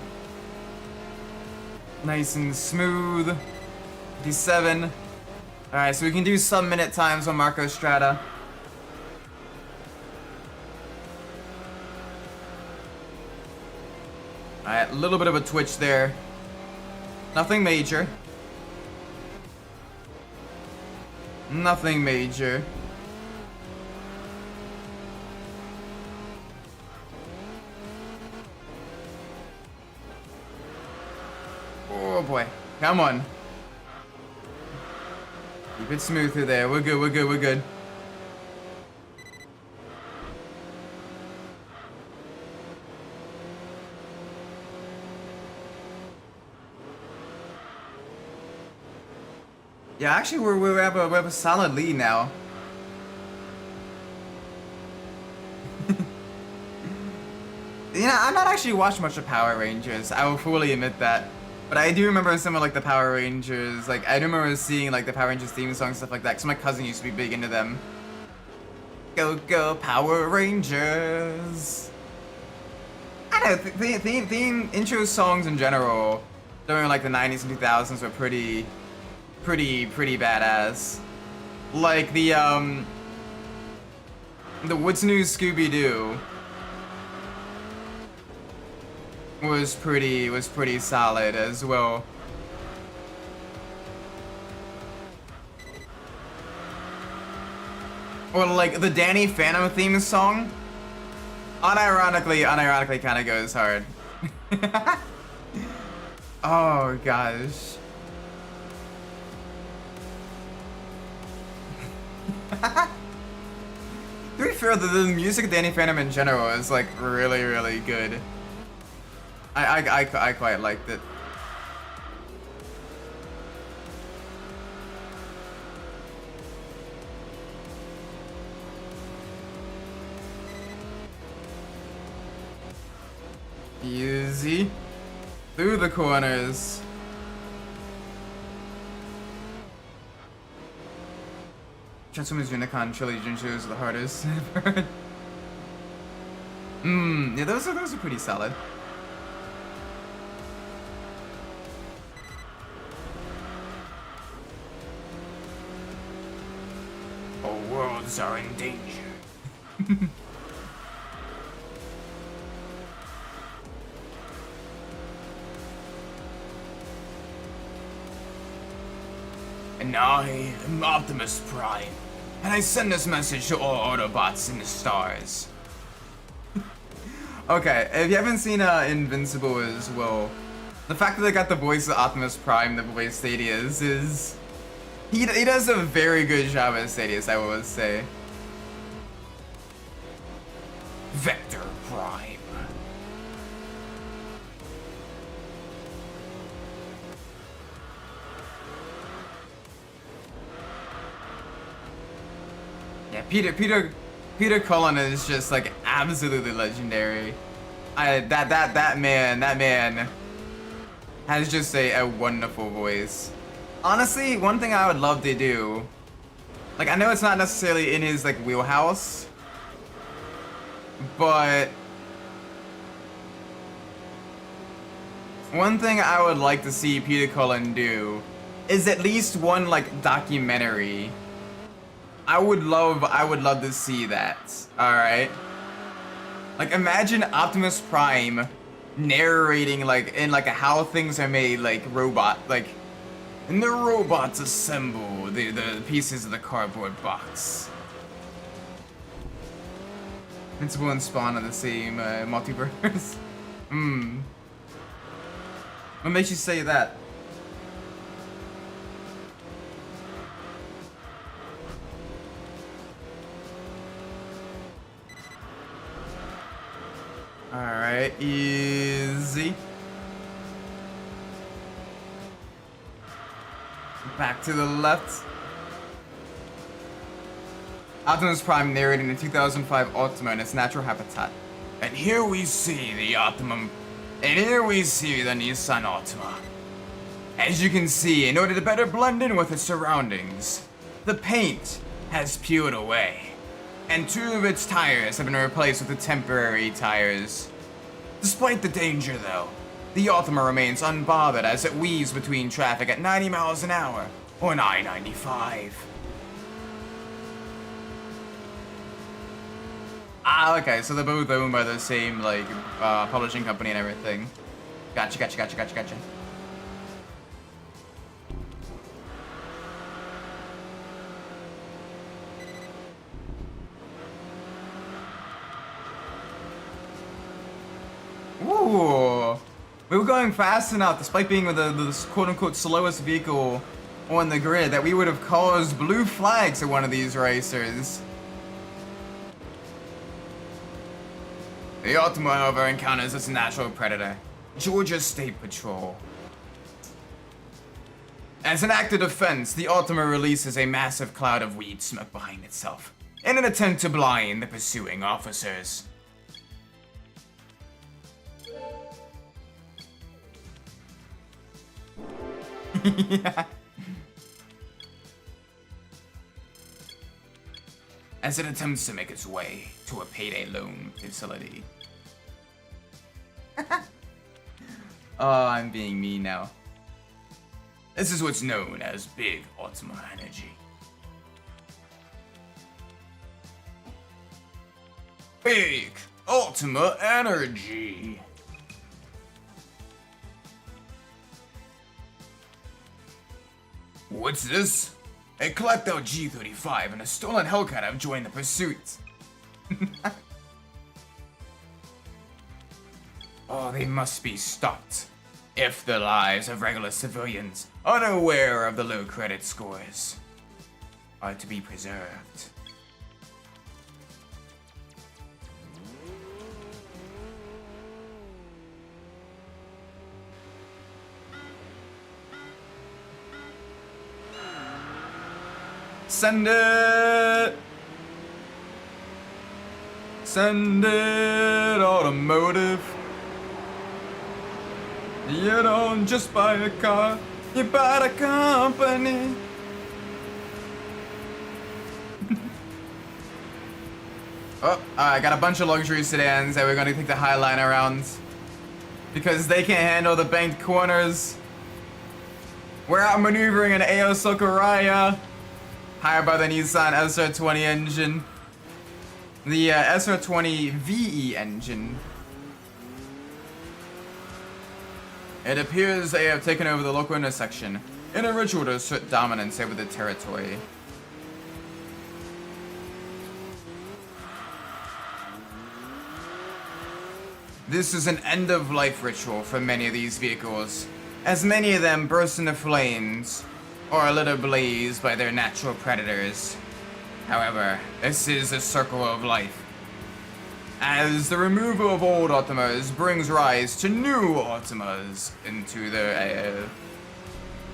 Nice and smooth. 57. Alright, so we can do sub-minute times on Marco Strata. Alright, a little bit of a twitch there. Nothing major. Nothing major. Oh boy. Come on. Keep it smooth through there. We're good. Yeah, actually, we have a solid lead now. You know, I'm not actually watching much of Power Rangers. I will fully admit that. But I do remember some of like the Power Rangers. Like I do remember seeing like the Power Rangers theme songs and stuff like that. Cause my cousin used to be big into them. Go Power Rangers. I don't know. Theme intro songs in general during like the 90s and 2000s were pretty badass. Like the What's New Scooby-Doo was pretty solid as well. Or like the Danny Phantom theme song, unironically kind of goes hard. Oh gosh. To be fair, the music of Danny Phantom in general is like really good. I quite liked it. Easy. Through the corners. Transformers Unicon Trilogy shows are the hardest. Yeah, those are pretty solid. All worlds are in danger. And I am Optimus Prime, and I send this message to all Autobots in the stars. Okay, if you haven't seen Invincible as well, the fact that they got the voice of Optimus Prime, the voice Thaddeus, is... He does a very good job as Thaddeus, I would say. Vector Prime. Yeah, Peter Cullen is just like absolutely legendary. That man has just a wonderful voice. Honestly, one thing I would love to do, like I know it's not necessarily in his like wheelhouse, but one thing I would like to see Peter Cullen do is at least one like documentary. I would love to see that. All right. Like imagine Optimus Prime narrating like in like a how things are made like robot like, and the robots assemble the pieces of the cardboard box. Invincible and Spawn are the same multiverse. Hmm. What makes you say that? Alright, easy. Back to the left. Optimus Prime narrating the 2005 Ultima in its natural habitat. And here we see the Optimum. And here we see the Nissan Ultima. As you can see, in order to better blend in with its surroundings, the paint has peeled away, and 2 of its tires have been replaced with the temporary tires. Despite the danger though, the Ultima remains unbothered as it weaves between traffic at 90 miles an hour on I-95. Ah, okay, so they're both owned by the same, like, publishing company and everything. Gotcha. Ooh, we were going fast enough, despite being the quote-unquote slowest vehicle on the grid, that we would have caused blue flags at one of these racers. The Ultima, however, encounters its natural predator, Georgia State Patrol. As an act of defense, the Ultima releases a massive cloud of weed smoke behind itself, in an attempt to blind the pursuing officers. Yeah. As it attempts to make its way to a payday loan facility. Oh, I'm being mean now. This is what's known as Big Ultima Energy. Big Ultima Energy. What's this? A collect-out G-35 and a stolen Hellcat have joined the pursuit. Oh, they must be stopped. If the lives of regular civilians, unaware of the low credit scores, are to be preserved. Send it! Send it, automotive. You don't just buy a car, you buy a company. Oh, I got a bunch of luxury sedans that we're gonna take the Highline around. Because they can't handle the banked corners. We're outmaneuvering an AO Socoraya. Powered by the Nissan SR20 engine. The SR20 VE engine. It appears they have taken over the local intersection in a ritual to assert dominance over the territory. This is an end-of-life ritual for many of these vehicles, as many of them burst into flames or are lit ablaze by their natural predators. However, this is a circle of life, as the removal of old Ultimas brings rise to new Ultimas into the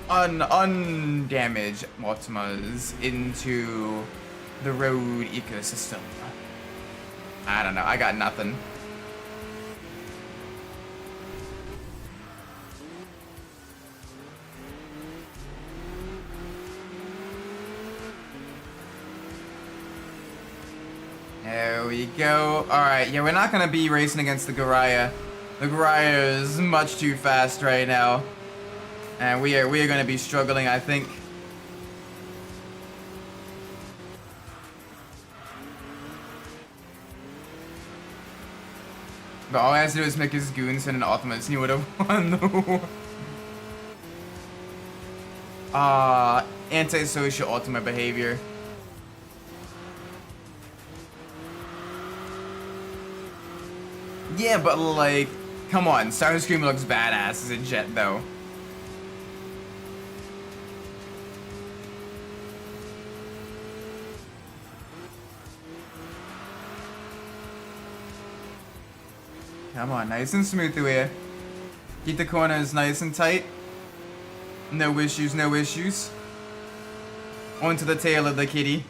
undamaged Ultimas into the road ecosystem. I don't know, I got nothing. There we go. Alright, yeah, we're not gonna be racing against the Garaya. The Garaya is much too fast right now. And we are gonna be struggling, I think. But all he has to do is make his goons and an Optimus and he would have won the war. Antisocial Ultima behavior. Yeah, but like, Come on, Starscream looks badass as a jet, though. Come on, nice and smooth through here. Keep the corners nice and tight. No issues, no issues. Onto the tail of the kitty.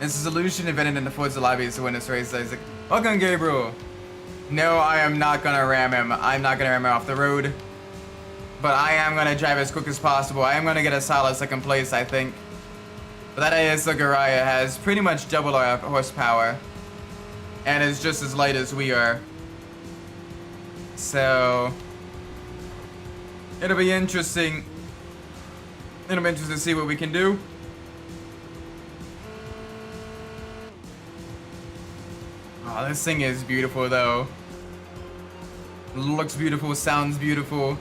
It's a solution invented in the Forza lobbies to win this race, Isaac. Welcome, Gabriel. No, I am not gonna ram him. I'm not gonna ram him off the road. But I am gonna drive as quick as possible. I am gonna get a solid second place, I think. But that AS Garaya has pretty much double our horsepower. And is just as light as we are. So it'll be interesting. It'll be interesting to see what we can do. Oh, this thing is beautiful though. Looks beautiful, sounds beautiful.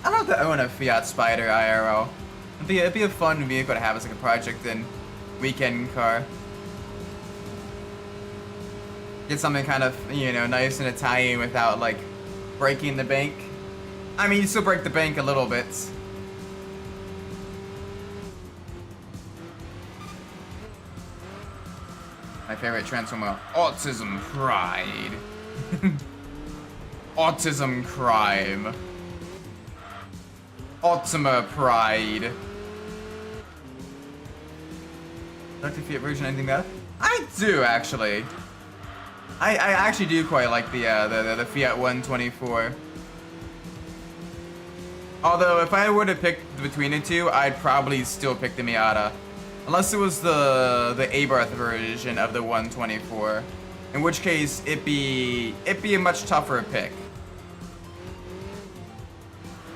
I'd love to own a Fiat Spider IRL. It'd be a fun vehicle to have as like a project and weekend car. Get something kind of, you know, nice and Italian without like breaking the bank. I mean, you still break the bank a little bit. My favorite Transformer, Autism Pride. Autism Crime. Ultima Pride. Dr. Fiat version, anything better? I do actually. I actually do quite like the Fiat 124. Although if I were to pick between the two, I'd probably still pick the Miata. Unless it was the Abarth version of the 124. In which case it'd be a much tougher pick.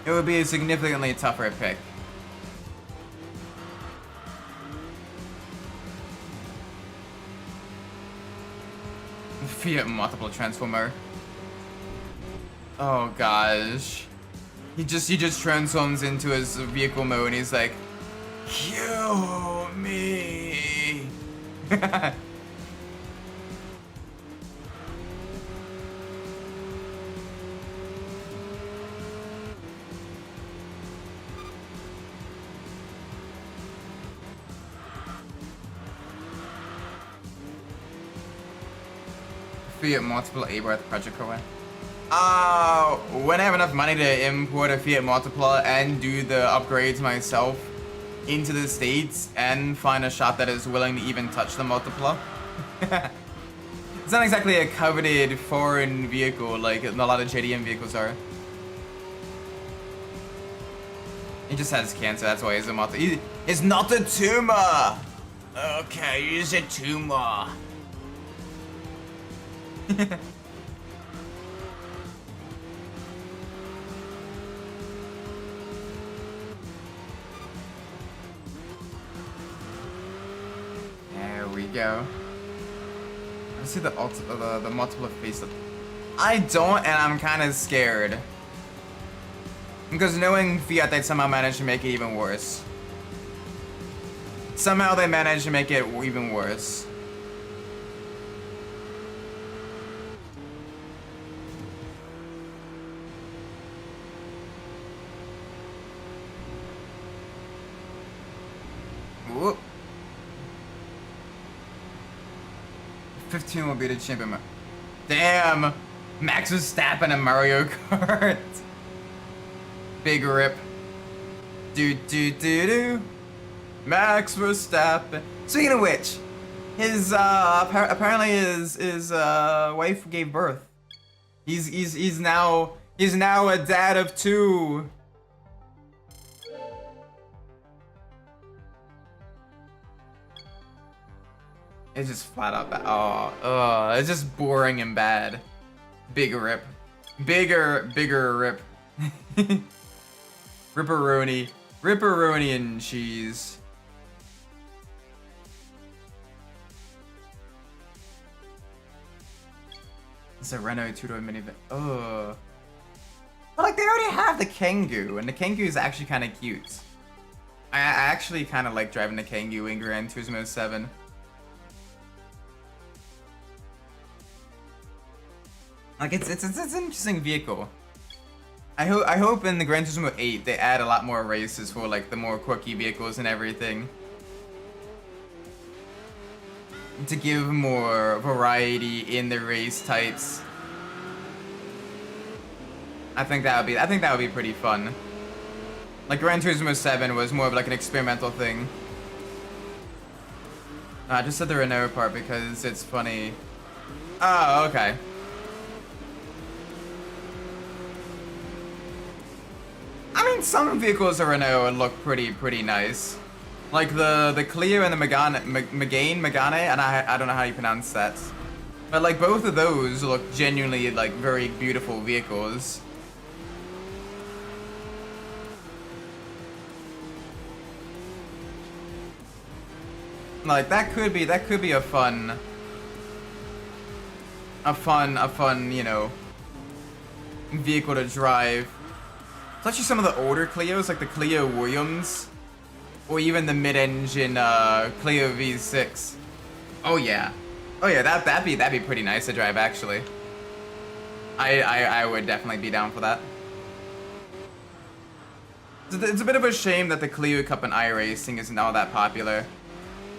It would be a significantly tougher pick. Fiat multiple transformer. Oh gosh. He just transforms into his vehicle mode and he's like, kill me. Fiat multiple Abarth project away. When I have enough money to import a Fiat Multipla and do the upgrades myself into the States and find a shop that is willing to even touch the Multipla. It's not exactly a coveted foreign vehicle like a lot of JDM vehicles are. He just has cancer, that's why he's a Multipla. It's not a tumor! Okay, he's a tumor. There we go. Let's see the multiple facelift. I don't, and I'm kind of scared because knowing Fiat, they somehow managed to make it even worse. Somehow they managed to make it even worse. Whoop. 15 will be the champion. Damn! Max Verstappen in Mario Kart. Big rip. Do do do do. Max Verstappen. Speaking of which, his apparently his wife gave birth. He's now a dad of 2. It's just flat out bad. Oh, it's just boring and bad. Big rip. Bigger rip. Ripperoni. Ripperoni and cheese. It's a Renault 2-door minivan. Oh. But like they already have the Kangoo, and the Kangoo is actually kind of cute. I actually kind of like driving the Kangoo in Gran Turismo 7. Like it's an interesting vehicle. I hope in the Gran Turismo 8 they add a lot more races for like the more quirky vehicles and everything. To give more variety in the race types. I think that would be pretty fun. Like Gran Turismo 7 was more of like an experimental thing. I just said the Renault part because it's funny. Oh, okay. I mean, some vehicles of Renault look pretty nice. Like the Clio and the Megane, and I don't know how you pronounce that. But like both of those look genuinely like very beautiful vehicles. Like that could be a fun, you know, vehicle to drive. Especially some of the older Clios, like the Clio Williams, or even the mid-engine Clio V6. Oh yeah, that'd be pretty nice to drive actually. I would definitely be down for that. It's a bit of a shame that the Clio Cup and iRacing isn't all that popular,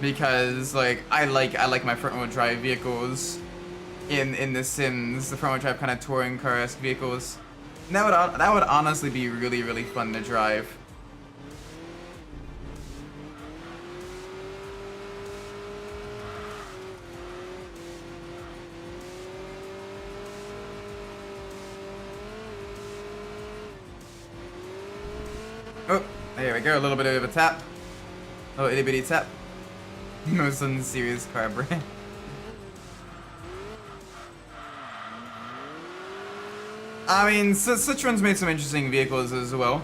because like I like my front-wheel drive vehicles in The Sims, the front-wheel drive kind of touring car-esque vehicles. And that would honestly be really fun to drive. Oh, there we go, a little bit of a tap. A little itty bitty tap. Most unserious car brand. I mean, Citroen's made some interesting vehicles as well.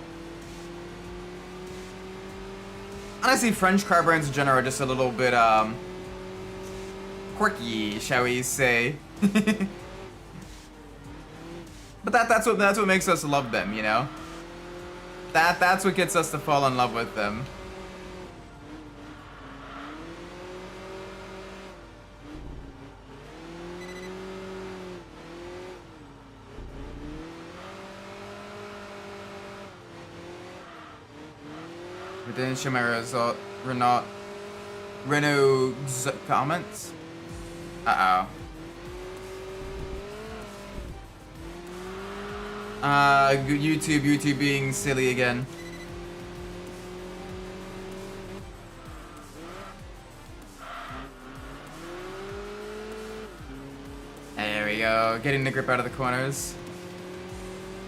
Honestly, French car brands in general are just a little bit, quirky, shall we say. But that's what makes us love them, you know? That's what gets us to fall in love with them. It didn't show my result. Renault's comments? Uh-oh. YouTube being silly again. There we go, getting the grip out of the corners.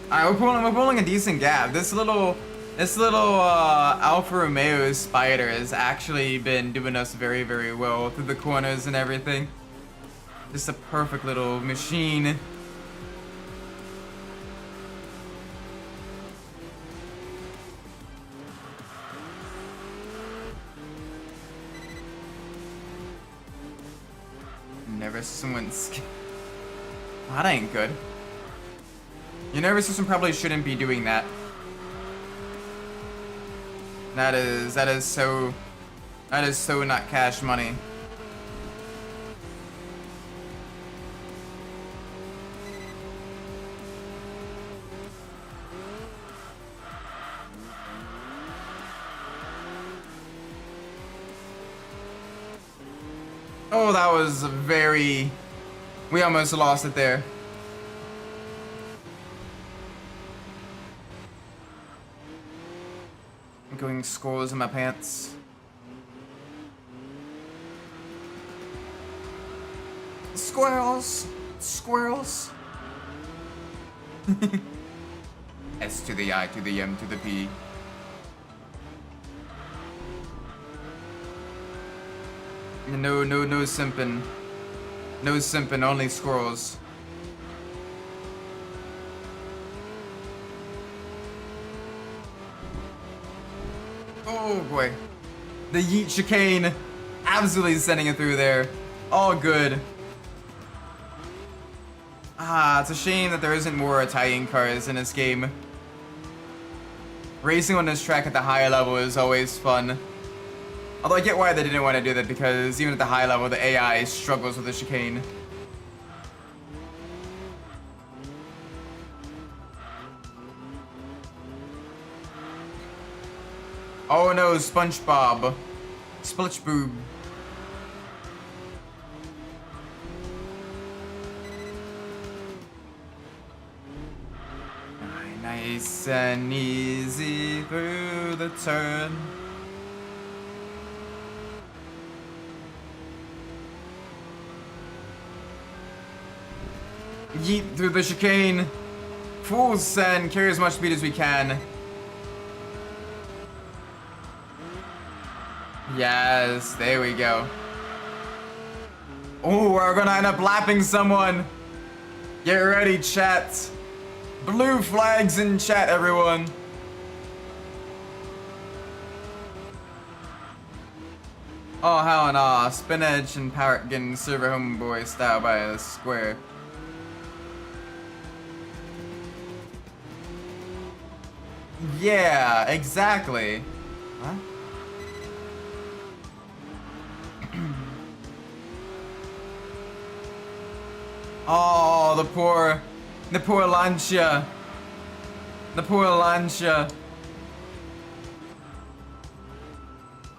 Alright, we're pulling a decent gap. This little Alfa Romeo Spider has actually been doing us very well through the corners and everything. Just a perfect little machine. Nervous system went that ain't good. Your nervous system probably shouldn't be doing that. That is so not cash money. Oh, that was very... We almost lost it there. I'm going squirrels in my pants. Squirrels! Squirrels! S to the I to the M to the P. No simping. No simping, only squirrels. Oh boy. The yeet chicane. Absolutely sending it through there. All good. Ah, it's a shame that there isn't more Italian cars in this game. Racing on this track at the higher level is always fun. Although I get why they didn't want to do that, because even at the high level, the AI struggles with the chicane. Oh no, SpongeBob. Splitchboob. Nice and easy through the turn. Yeet through the chicane. Full send, carry as much speed as we can. Yes, there we go. Oh, we're gonna end up lapping someone. Get ready, chat. Blue flags in chat, everyone. Oh, hell no. Spinach and Parrot getting server homeboy style by the square. Yeah, exactly. Huh? Oh, the poor Lancia. The poor Lancia.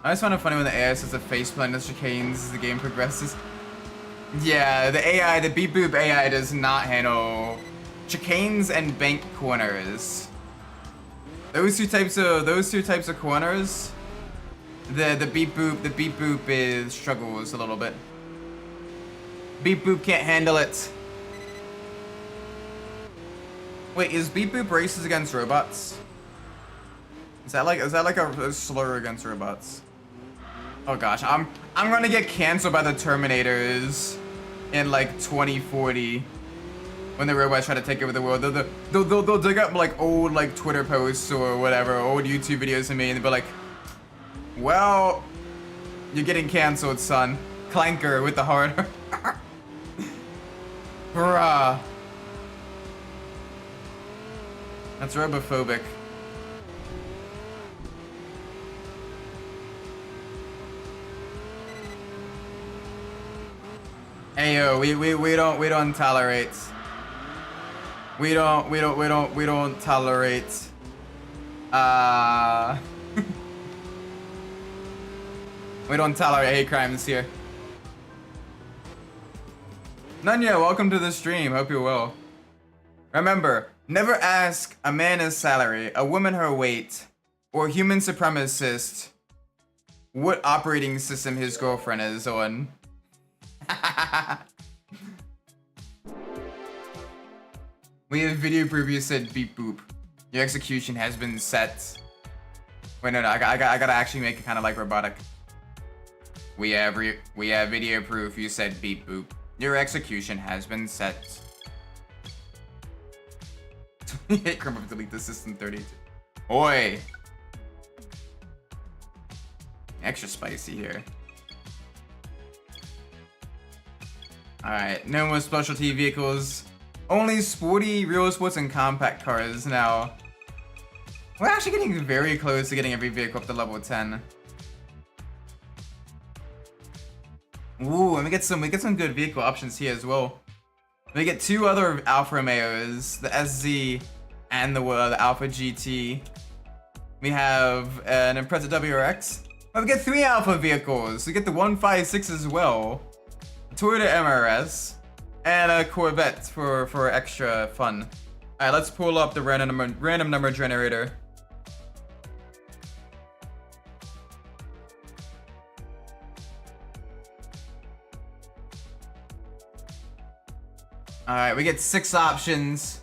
I just find it funny when the AI says the faceplant of chicanes as the game progresses. Yeah, the AI, the beep boop AI does not handle chicanes and bank corners. Those two types of corners, the beep boop is struggles a little bit. Beep boop can't handle it. Wait, is beep boop races against robots? Is that like a slur against robots? Oh gosh, I'm gonna get canceled by the Terminators in like 2040 when the robots try to take over the world. They'll dig up like old like Twitter posts or whatever, old YouTube videos of me, and they'll be like, "Well, you're getting canceled, son." Clanker with the heart. Bruh. That's robophobic. Ayo, we don't tolerate. We don't tolerate. We don't tolerate hate crimes here. Nunya, welcome to the stream. Hope you're well. Remember, never ask a man his salary, a woman her weight, or a human supremacist what operating system his girlfriend is on. We have video preview said beep boop. Your execution has been set. Wait, no, I gotta actually make it kind of like robotic. We have video proof. You said beep boop. Your execution has been set. 28 criminal delete the system 32. Oi! Extra spicy here. Alright, no more specialty vehicles. Only sporty, real sports, and compact cars now. We're actually getting very close to getting every vehicle up to level 10. Ooh, and we get some good vehicle options here as well. We get two other Alfa Romeos, the SZ and the Alfa GT. We have an Impreza WRX. But we get three Alfa vehicles. We get the 156 as well, a Toyota MRS, and a Corvette for extra fun. All right, let's pull up the random number generator. Alright, we get 6 options.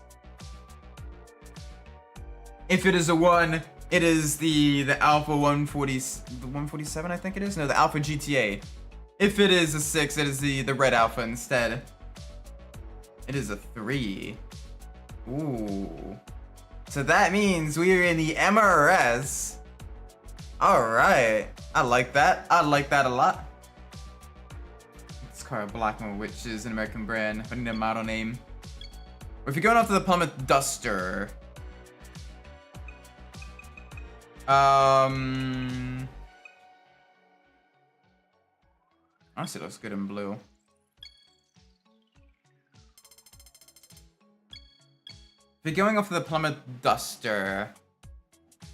If it is a 1, it is the Alpha 147, I think it is? No, the Alpha GTA. If it is a 6, it is the red Alpha instead. It is a 3. Ooh. So that means we are in the MRS. Alright. I like that. I like that a lot. Car Blackmore, which is an American brand. I need a model name. Or if you're going off to the Plymouth Duster. Honestly, it looks good in blue. If you're going off to the Plymouth Duster,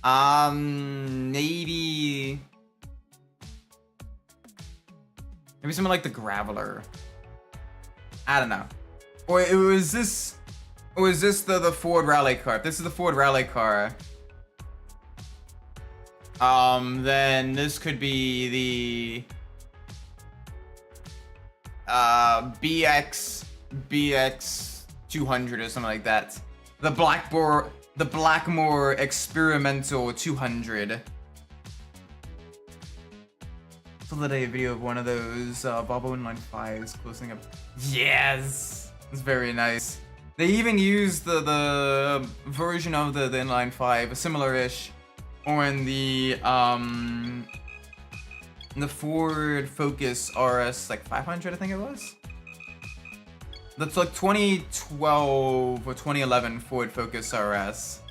Maybe something like the Graveler. I don't know. Or was this the Ford rally car? If this is the Ford rally car, then this could be the BX 200 or something like that. The Blackmore Experimental 200. So today a video of one of those Volvo inline 5s closing up. Yes, it's very nice. They even used the version of the inline 5, similar-ish, on the Ford Focus RS like 500, I think it was. That's like 2012 or 2011 Ford Focus RS.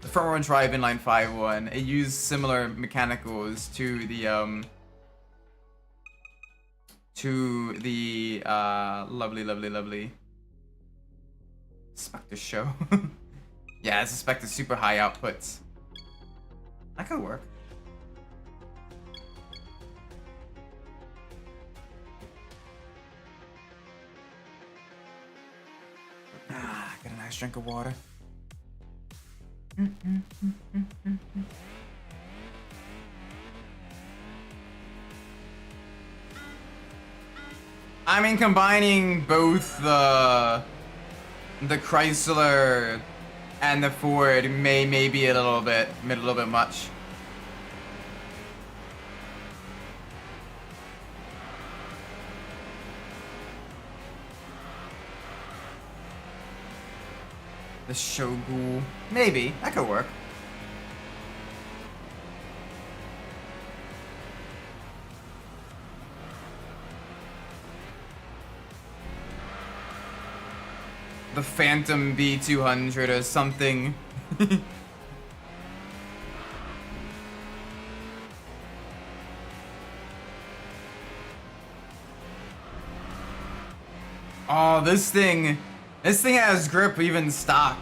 The front-row drive inline 5 one. It used similar mechanicals to the lovely Spectre show. Yeah, it's a Spectre super high outputs. That could work. Get a nice drink of water. I mean, combining both the Chrysler and the Ford may be a little bit much. The Shogun, maybe that could work. The Phantom B200 or something. Oh, this thing has grip even stock.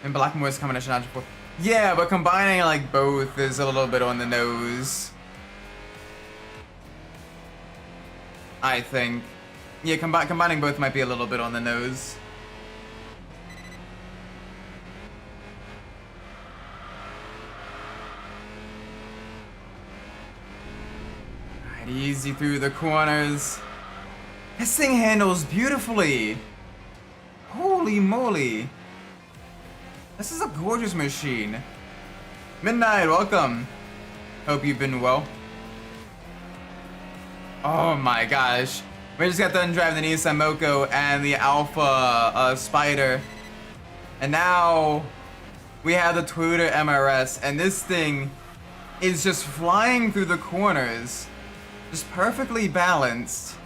And Blackmore's combination option 4. Yeah, but combining like both is a little bit on the nose, I think. Yeah, combining both might be a little bit on the nose. Alright, easy through the corners. This thing handles beautifully. Holy moly. This is a gorgeous machine. Midnight, welcome. Hope you've been well. Oh my gosh. We just got done driving the Nissan Moco and the Alpha Spider. And now we have the Toyota MRS, and this thing is just flying through the corners. Just perfectly balanced.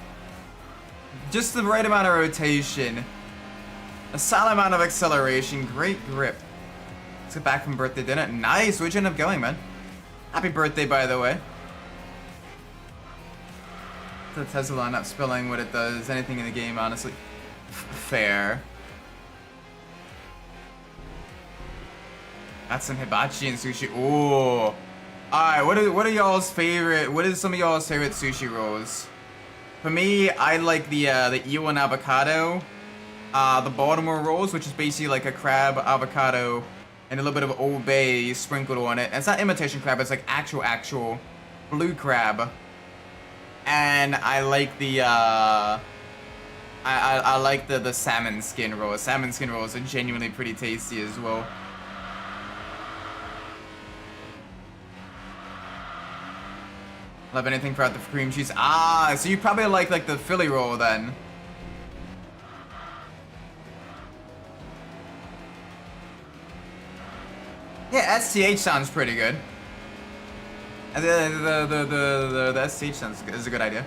Just the right amount of rotation. A solid amount of acceleration. Great grip. Let's get back from birthday dinner. Nice. Where'd you end up going, man? Happy birthday, by the way. The Tesla not spilling what it does. Anything in the game, honestly. Fair. That's some hibachi and sushi. Ooh. Alright, what are y'all's favorite? What is some of y'all's favorite sushi rolls? For me, I like the eel and avocado. The Baltimore rolls, which is basically like a crab, avocado, and a little bit of Old Bay sprinkled on it. And it's not imitation crab, it's like actual blue crab. And I like the I like the salmon skin roll. Salmon skin rolls are genuinely pretty tasty as well. Love anything throughout the cream cheese. Ah, so you probably like the Philly roll then. Yeah, STH sounds pretty good. And the STH sounds is a good idea.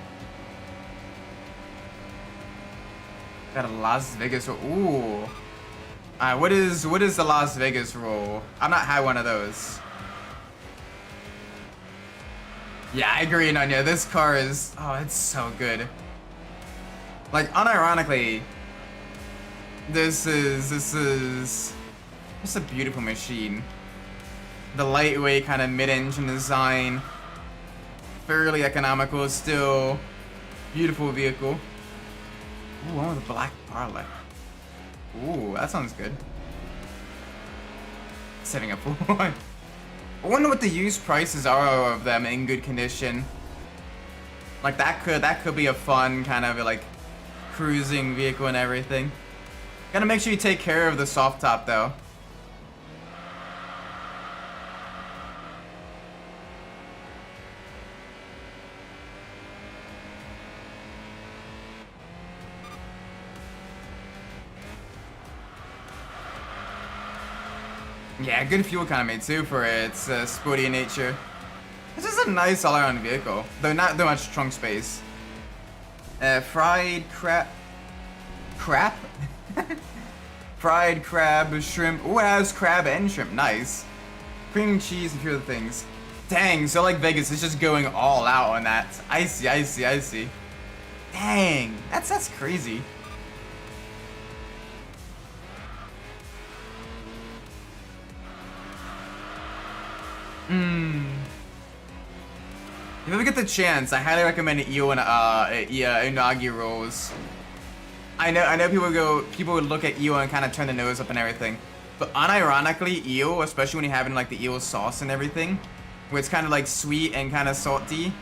Got a Las Vegas roll. Ooh. What is the Las Vegas roll? I've not had one of those. Yeah, I agree, Nanya. This car is, oh, it's so good. Like, unironically, this is a beautiful machine. The lightweight kind of mid-engine design. Fairly economical still. Beautiful vehicle. Ooh, one with a black parlay. Ooh, that sounds good. Setting up for one. I wonder what the used prices are of them in good condition. Like that could be a fun kind of like cruising vehicle and everything. Gotta make sure you take care of the soft top though. Yeah, good fuel economy too for its sporty nature. This is a nice all-around vehicle, though not that much trunk space. Fried crab, fried crab, shrimp. Ooh, it has crab and shrimp. Nice. Cream cheese and a few other things. Dang, so like Vegas is just going all out on that. I see. Dang, that's crazy. If you ever get the chance, I highly recommend EO and Unagi rolls. I know people would look at EO and kind of turn the nose up and everything, but unironically, EO, especially when you're having like the EO sauce and everything, where it's kind of like sweet and kind of salty.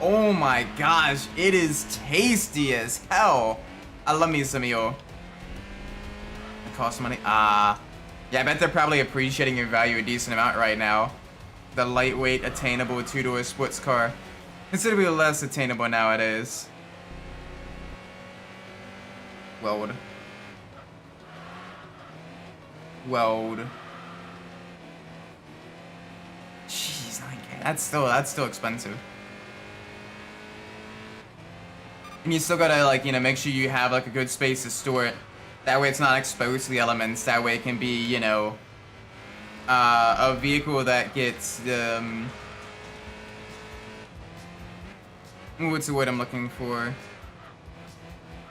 Oh my gosh, it is tasty as hell. I love me some EO. It costs money. Yeah, I bet they're probably appreciating your value a decent amount right now. The lightweight, attainable two-door sports car. Considerably less attainable nowadays. Weld. Jeez, 9K. That's still expensive. And you still gotta like, you know, make sure you have like a good space to store it. That way it's not exposed to the elements. That way it can be, you know, a vehicle that gets what's the word I'm looking for?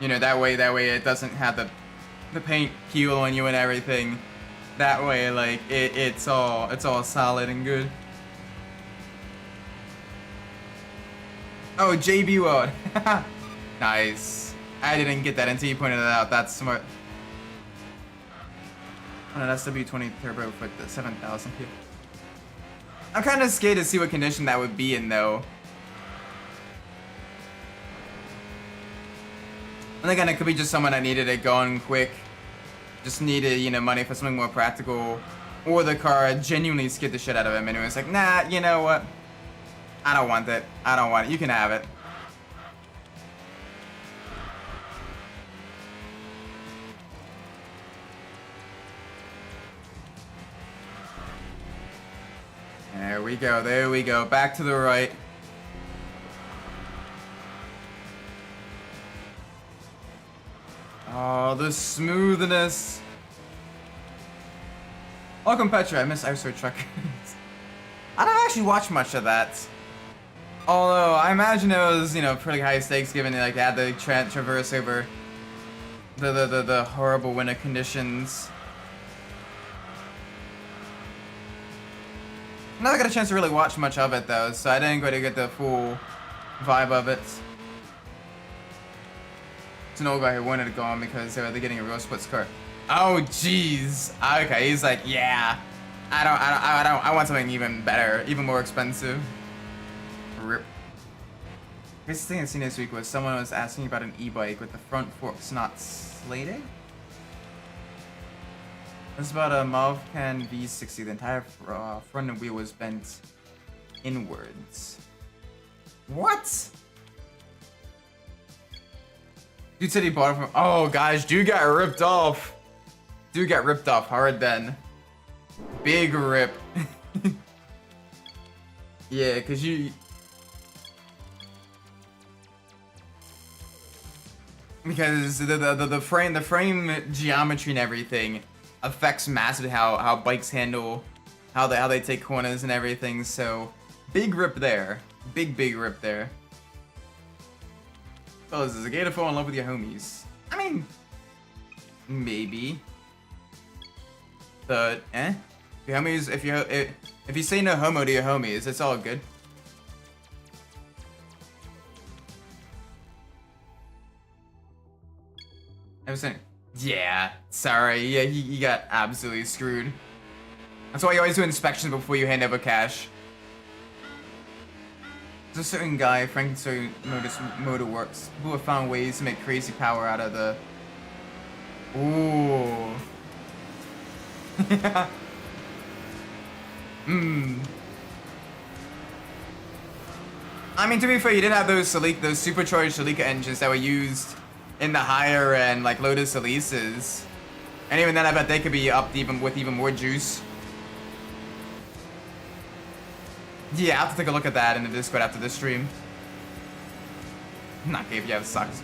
You know, that way it doesn't have the paint peel on you and everything. That way, like it's all solid and good. Oh, JB World. Nice. I didn't get that until you pointed it out. That's smart. On an SW20 turbo for the 7,000 people. I'm kind of scared to see what condition that would be in though. And again, it could be just someone that needed it going quick. Just needed, you know, money for something more practical. Or the car genuinely scared the shit out of him and it was like, nah, you know what? I don't want it. I don't want it. You can have it. There we go. Back to the right. Oh, the smoothness. Welcome, Petra. I miss Ice Truck. I don't actually watch much of that. Although, I imagine it was, you know, pretty high stakes given like they had to traverse over the horrible winter conditions. I never got a chance to really watch much of it though, so I didn't go to get the full vibe of it. It's an old guy who wanted to go on because they're getting a real sports car. Oh jeez. Okay, he's like, yeah. I want something even better, even more expensive. Rip. This thing I seen this week was someone was asking about an e-bike with the front forks not slated. This is about a Movcan V60. The entire front wheel was bent inwards. What? Dude said he bought it from. Oh gosh, dude got ripped off. Dude got ripped off hard then. Big rip. Yeah, cause you. Because the frame geometry and everything affects massively how bikes handle, how they take corners and everything. So big rip there, big rip there. Fellas, is a gay to fall in love with your homies? I mean, maybe. But your homies, if If you say no homo to your homies, it's all good. I was saying, yeah, sorry, yeah, he got absolutely screwed. That's why you always do inspections before you hand over cash. There's a certain guy, Frankenstein Motor Works, who have found ways to make crazy power out of the... Ooh. I mean, to be fair, you did have those supercharged Celica engines that were used in the higher end, like Lotus Elises. And even then, I bet they could be upped with even more juice. Yeah, I'll have to take a look at that in the Discord after this stream. Not gay if you have sucks.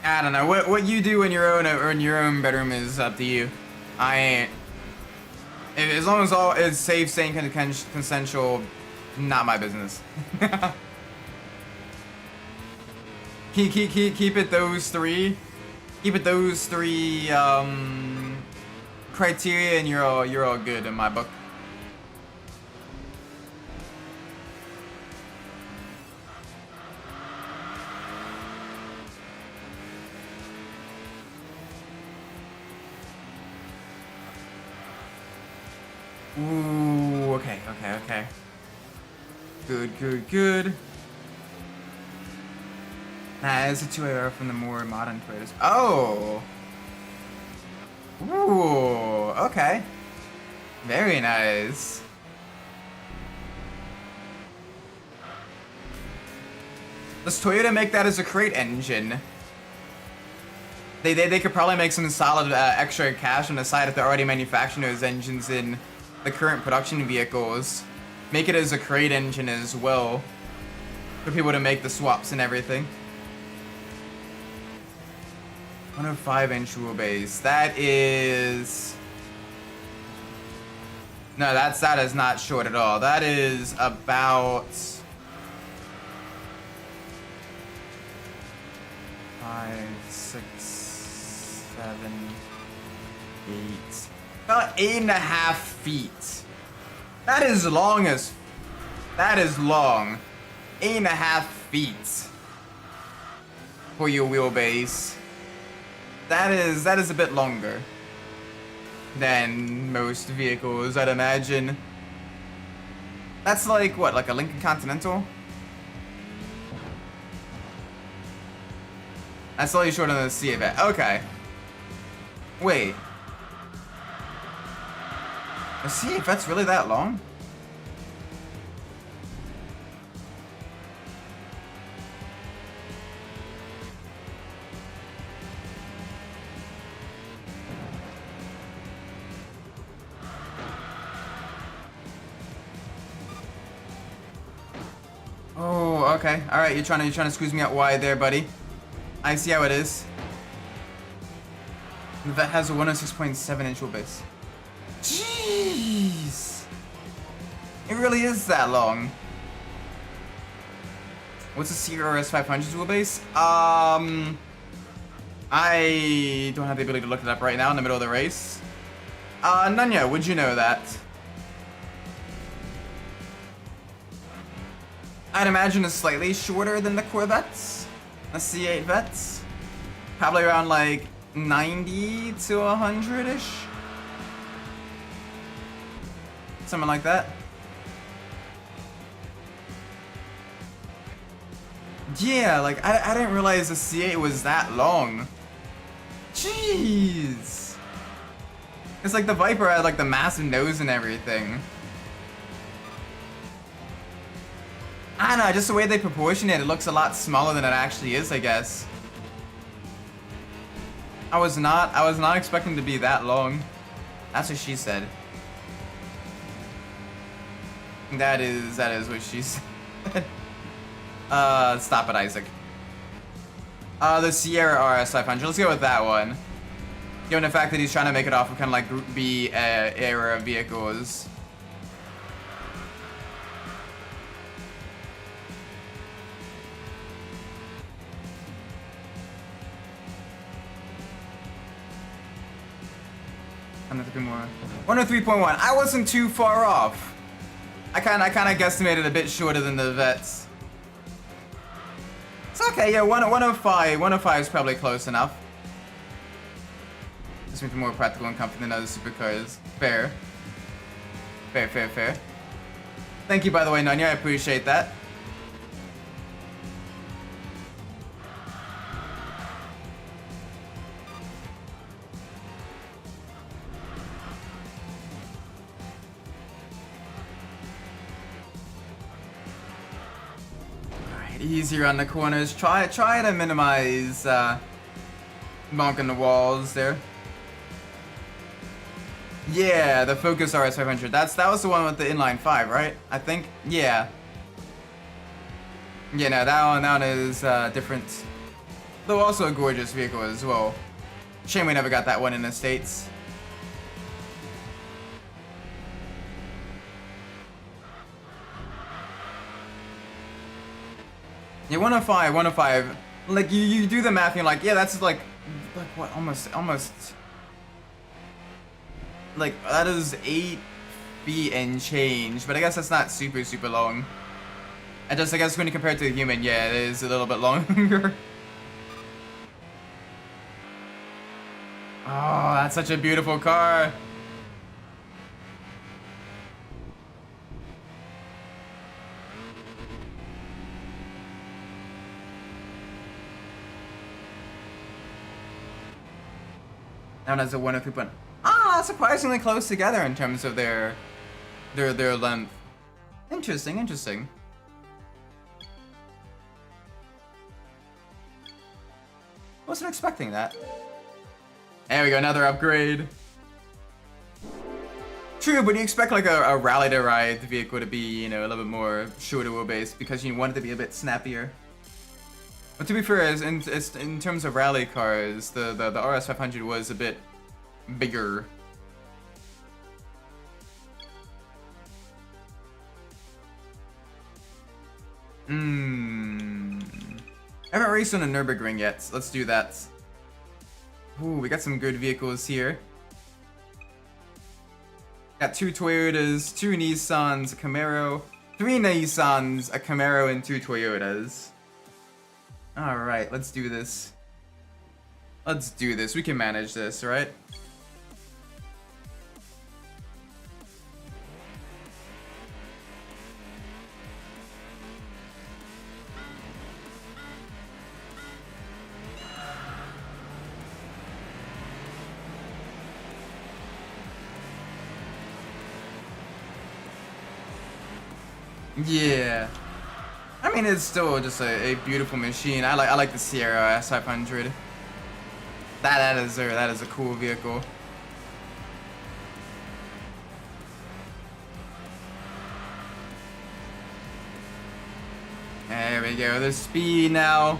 I don't know. What you do in your own bedroom is up to you. I ain't. As long as all is safe, sane, consensual, not my business. keep it those three. Keep it those three criteria, and you're all good in my book. Ooh, okay. Good. Nah, it's a 2AR from the more modern Toyotas. Oh! Ooh, okay. Very nice. Does Toyota make that as a crate engine? They could probably make some solid extra cash on the side if they're already manufacturing those engines in the current production vehicles. Make it as a crate engine as well, for people to make the swaps and everything. 105-inch wheelbase. That is... No, that is not short at all. That is about... 5, 6, 7, 8... About 8.5 feet. That is long as... That is long. 8.5 feet. For your wheelbase. That is a bit longer than most vehicles, I'd imagine. That's like, what, like a Lincoln Continental? That's slightly shorter than the C-Vet. Okay. Wait. The C-Vet's really that long? Oh, okay. All right, you're trying to squeeze me out wide there, buddy. I see how it is. That has a 106.7-inch wheelbase. Jeez. It really is that long. What's the CRS 500's wheelbase? I don't have the ability to look it up right now in the middle of the race. Nunya, would you know that? I'd imagine it's slightly shorter than the Corvettes, the C8 Vets. Probably around like 90 to 100-ish. Something like that. Yeah, like I didn't realize the C8 was that long. Jeez. It's like the Viper had like the massive nose and everything. I don't know, just the way they proportion it, it looks a lot smaller than it actually is, I guess. I was not expecting to be that long. That's what she said. That is what she said. Stop it, Isaac. The Sierra RS 500. Let's go with that one. Given the fact that he's trying to make it off of kind of like Group B era vehicles. 103 more. 103.1. I wasn't too far off. I kind of guesstimated a bit shorter than the vets. It's okay. Yeah, 105. 105 is probably close enough. Just makes me more practical and comfy than other supercars. Fair. Fair, fair, fair. Thank you, by the way, Nanya. I appreciate that. Alright, easier on the corners. Try to minimize bonking the walls there. Yeah, the Focus RS500. That was the one with the inline 5, right? I think. Yeah. Yeah, no, that one is different. Though also a gorgeous vehicle as well. Shame we never got that one in the States. Yeah, 105, 105. Like you do the math and you're like, yeah, that's like what, almost. Like, that is 8 feet and change, but I guess that's not super long. I guess when you compare it to a human, yeah, it is a little bit longer. Oh, that's such a beautiful car. That one has a 103. Surprisingly close together in terms of their length. Interesting. Wasn't expecting that. There we go, another upgrade. True, but you expect like a rally to ride vehicle to be, you know, a little bit more shorter wheelbase because you want it to be a bit snappier. But to be fair, in terms of rally cars, the RS500 was a bit bigger. I haven't raced on a Nürburgring yet, so let's do that. Ooh, we got some good vehicles here. Got 2 Toyotas, 2 Nissans, a Camaro, 3 Nissans, a Camaro, and 2 Toyotas. Alright, let's do this. Let's do this. We can manage this, right? Yeah, I mean it's still just a beautiful machine. I like the Sierra S500. That is a cool vehicle. There we go. The speed now.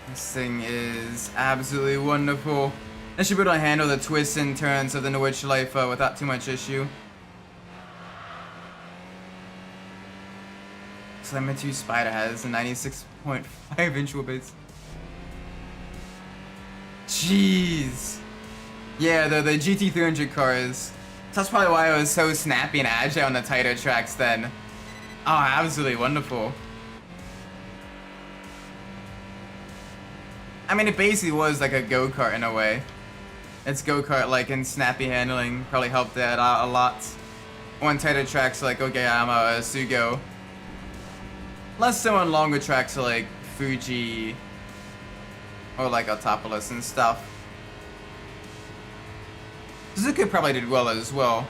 This thing is absolutely wonderful. I should be able to handle the twists and turns of the Nordschleife without too much issue. Slammer 2 Spider has a 96.5 inch wheelbase. Jeez. Yeah, the GT300 cars. That's probably why it was so snappy and agile on the tighter tracks then. Oh, absolutely wonderful. I mean, it basically was like a go-kart in a way. It's go-kart like in snappy handling, probably helped that out a lot. On tighter tracks like Okayama, Sugo. Less so on longer tracks like Fuji or like Autopolis and stuff. Suzuki probably did well as well.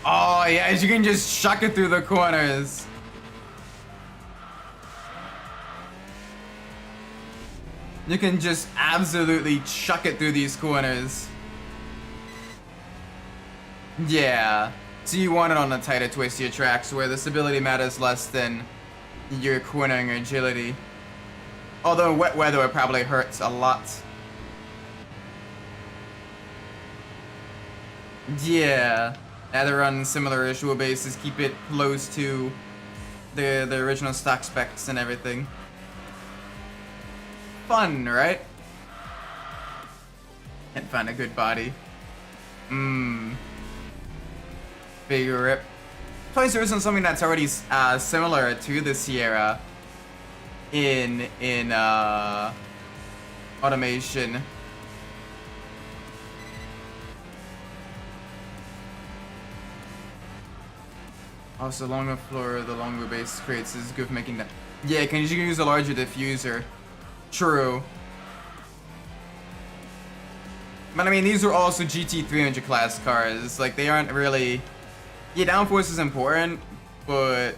Oh yeah, you can just chuck it through the corners. You can just absolutely chuck it through these corners. Yeah. So you want it on the tighter, twistier tracks where the stability matters less than your cornering agility. Although wet weather it probably hurts a lot. Yeah. Either run similar-ish wheelbases, keep it close to the original stock specs and everything. Fun, right? Can't find a good body. Big rip. Twice there isn't something that's already similar to the Sierra in automation. Also, longer floor, the longer base creates is good for making that. Yeah, you can use a larger diffuser. True. But I mean, these are also GT 300 class cars. Like, they aren't really. Yeah, downforce is important, but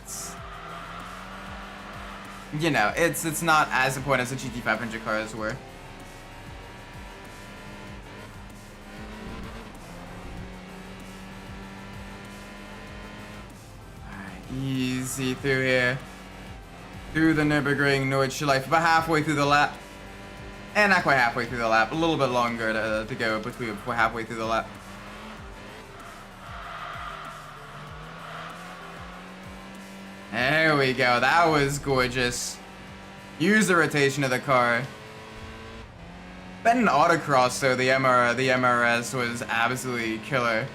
you know, it's not as important as the GT 500 cars were. Alright, easy through here. Through the Nürburgring Nordschleife, about halfway through the lap. And not quite halfway through the lap, a little bit longer to go between halfway through the lap. There we go, that was gorgeous. Use the rotation of the car. Bet in autocross though, the MRS was absolutely killer.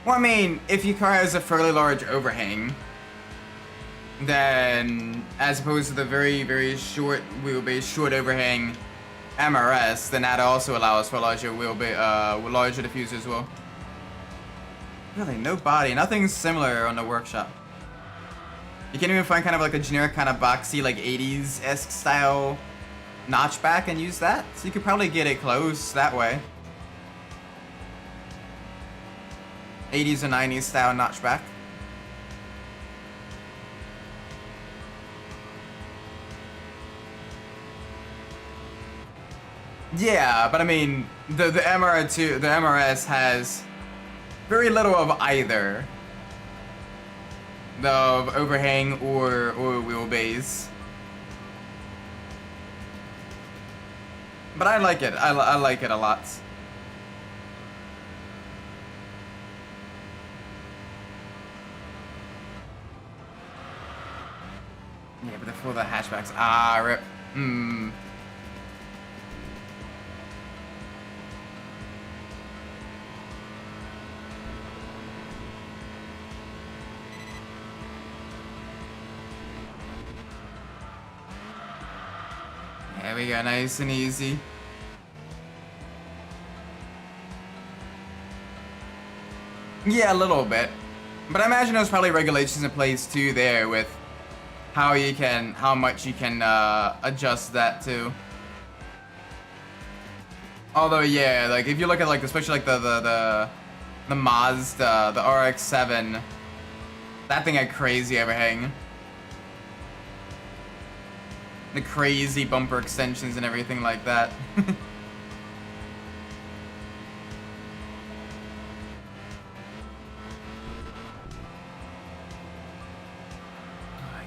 Well, I mean, if your car has a fairly large overhang, then as opposed to the very, very short wheelbase, short overhang MRS, then that also allows for larger wheelbase, larger diffuser as well. Really, no body, nothing similar on the workshop. You can't even find kind of like a generic kind of boxy, like 80s-esque style notchback and use that. So you could probably get it close that way. 80s or 90s style notchback. Yeah, but I mean, the MRS has very little of either. The overhang or wheelbase. But I like it. I like it a lot. Yeah, but for the hatchbacks. Ah, rip. There we go, nice and easy. Yeah, a little bit. But I imagine there's probably regulations in place too there with how much you can adjust that to. Although yeah, like if you look at like especially like the Mazda, the RX-7, that thing had crazy overhang. The crazy bumper extensions and everything like that.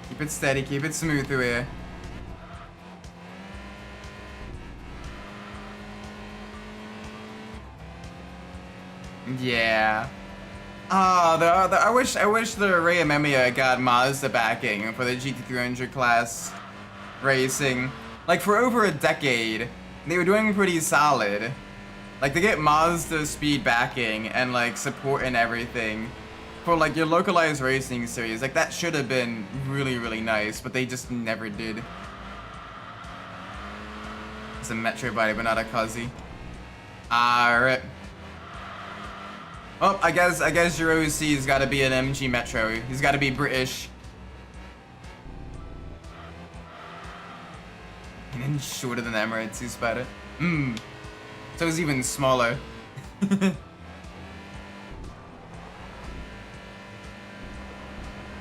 Keep it steady, keep it smooth through here. Yeah. I wish the Ray Amemiya got Mazda backing for the GT300 class racing. Like for over a decade, they were doing pretty solid. Like they get Mazda speed backing and like support and everything for like your localized racing series. Like that should have been really, really nice, but they just never did. It's a Metro body, but not a Cuzzy. Alright. Well, I guess your OC's gotta be an MG Metro. He's gotta be British. And then shorter than the Emirates, you spider. So it's even smaller.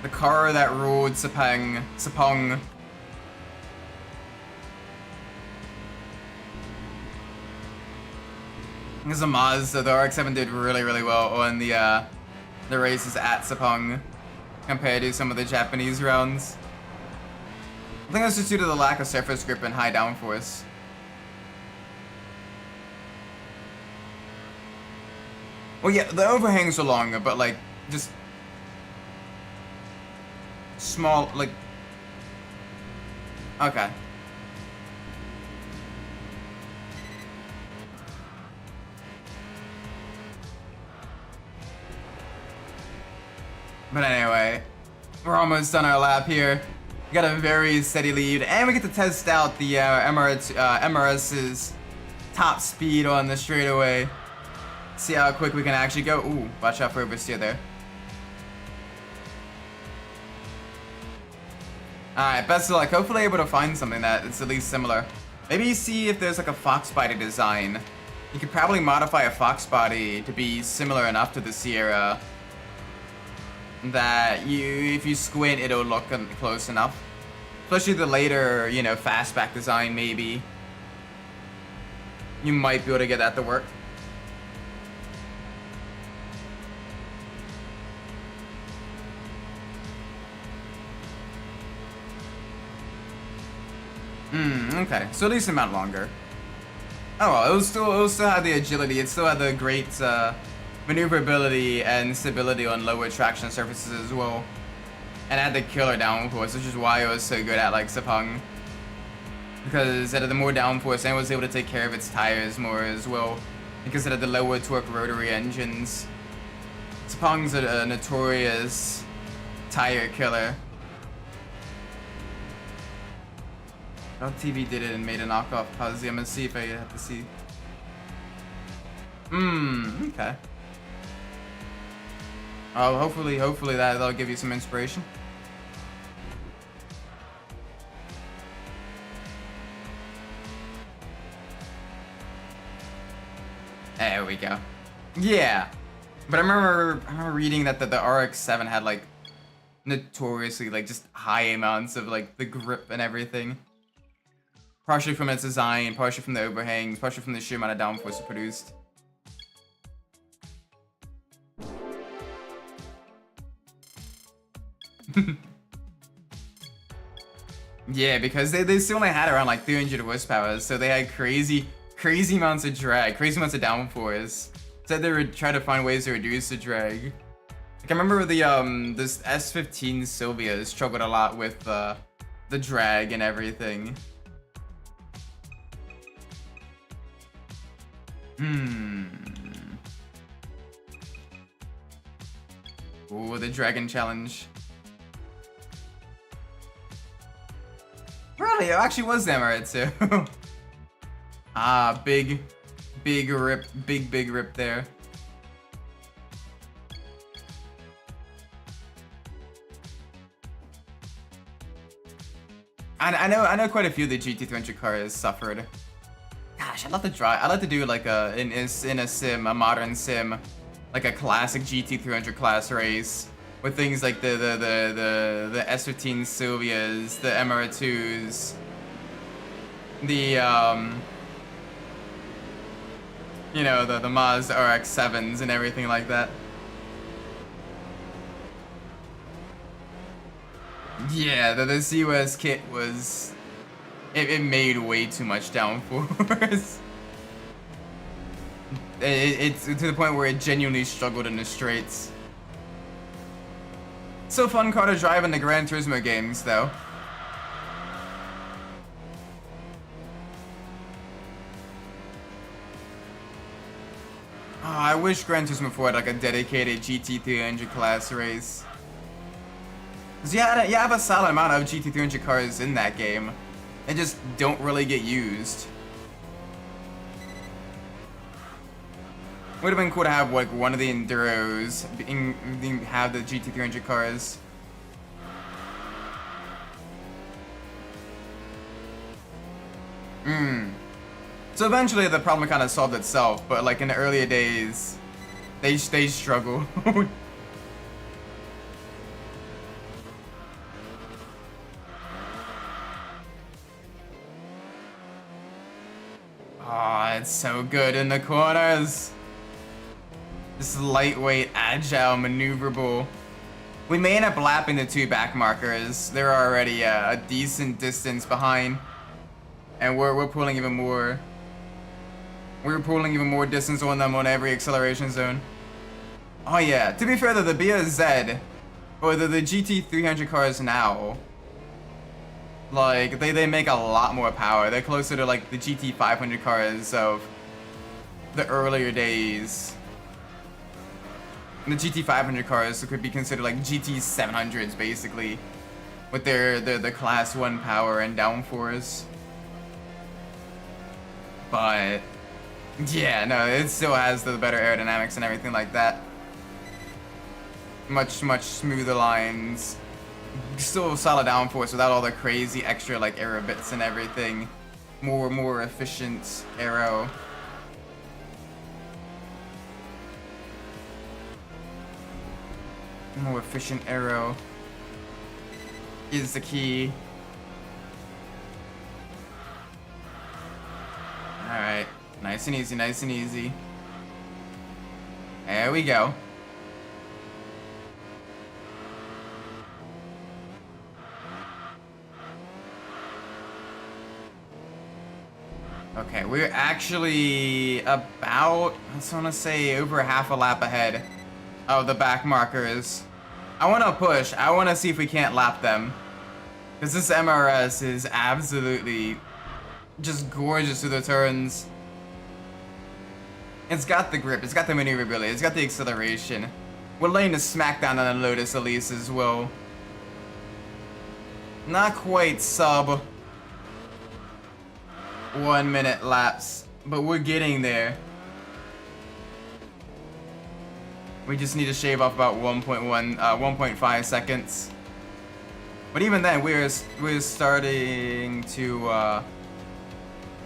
The car that ruled Sepang. This is a Mazda. The RX-7 did really, really well on the the races at Sepang compared to some of the Japanese rounds. I think that's just due to the lack of surface grip and high downforce. Well, yeah, the overhangs are longer, but like, just small, like, okay. But anyway, we're almost done our lap here. We got a very steady lead, and we get to test out the MRS's top speed on the straightaway. See how quick we can actually go. Ooh, watch out for oversteer there. Alright, best of luck. Hopefully able to find something that is at least similar. Maybe see if there's like a fox body design. You could probably modify a fox body to be similar enough to the Sierra that if you squint, it'll look close enough. Especially the later, you know, fastback design, maybe. You might be able to get that to work. Okay, so at least amount longer. Oh well, it still had the agility, it still had the great maneuverability and stability on lower traction surfaces as well. And it had the killer downforce, which is why it was so good at like Sepang. Because it had the more downforce and it was able to take care of its tires more as well. Because it had the lower torque rotary engines. Sepang's a notorious tire killer. TV did it and made a knockoff Kazi. I'm gonna see if I have to see. Okay. Oh, hopefully that'll give you some inspiration. There we go. Yeah. But I remember reading that the RX-7 had like notoriously like just high amounts of like the grip and everything. Partially from its design, partially from the overhangs, partially from the sheer amount of downforce it produced. Yeah, because they still only had around like 300 horsepower, so they had crazy amounts of drag, crazy amounts of downforce. Said they would try to find ways to reduce the drag. Like I remember the this S15 Silvia struggled a lot with the drag and everything. Ooh, the Dragon Challenge. Really? It actually was the Emirate too. Ah, big rip, big rip there. I know quite a few of the GT300 cars suffered. Gosh, I'd love to drive. I'd like to do like in a sim, a modern sim, like a classic GT300 class race with things like the S15 Silvias, the MR2s, the you know, the Mazda RX-7s and everything like that. Yeah, the COS kit was... It made way too much downforce. It's to the point where it genuinely struggled in the straights. So fun car to drive in the Gran Turismo games, though. Oh, I wish Gran Turismo 4 had like a dedicated GT300 class race. Cause you have a solid amount of GT300 cars in that game. They just don't really get used. Would have been cool to have like one of the Enduros have the GT300 cars. So eventually the problem kind of solved itself, but like in the earlier days, they struggle. Oh, it's so good in the corners. Just lightweight, agile, maneuverable. We may end up lapping the 2 back markers. They're already a decent distance behind. And we're pulling even more. We're pulling even more distance on them on every acceleration zone. Oh yeah, to be fair though, the BSZ, or the GT300 cars now, like, they make a lot more power. They're closer to like the GT500 cars of the earlier days. And the GT500 cars could be considered like GT700s basically, with their class 1 power and downforce. But yeah, no, it still has the better aerodynamics and everything like that. Much smoother lines. Still solid downforce without all the crazy extra like aero bits and everything. More efficient aero. More efficient aero is the key. Alright, nice and easy, nice and easy. There we go. Okay, we're actually about, I want to say, over half a lap ahead of the back markers. I want to push. I want to see if we can't lap them. Because this MRS is absolutely just gorgeous through the turns. It's got the grip, it's got the maneuverability, it's got the acceleration. We're laying the smackdown on the Lotus Elise as well. Not quite sub 1 minute laps, but we're getting there. We just need to shave off about 1.5 seconds. But even then, we're starting to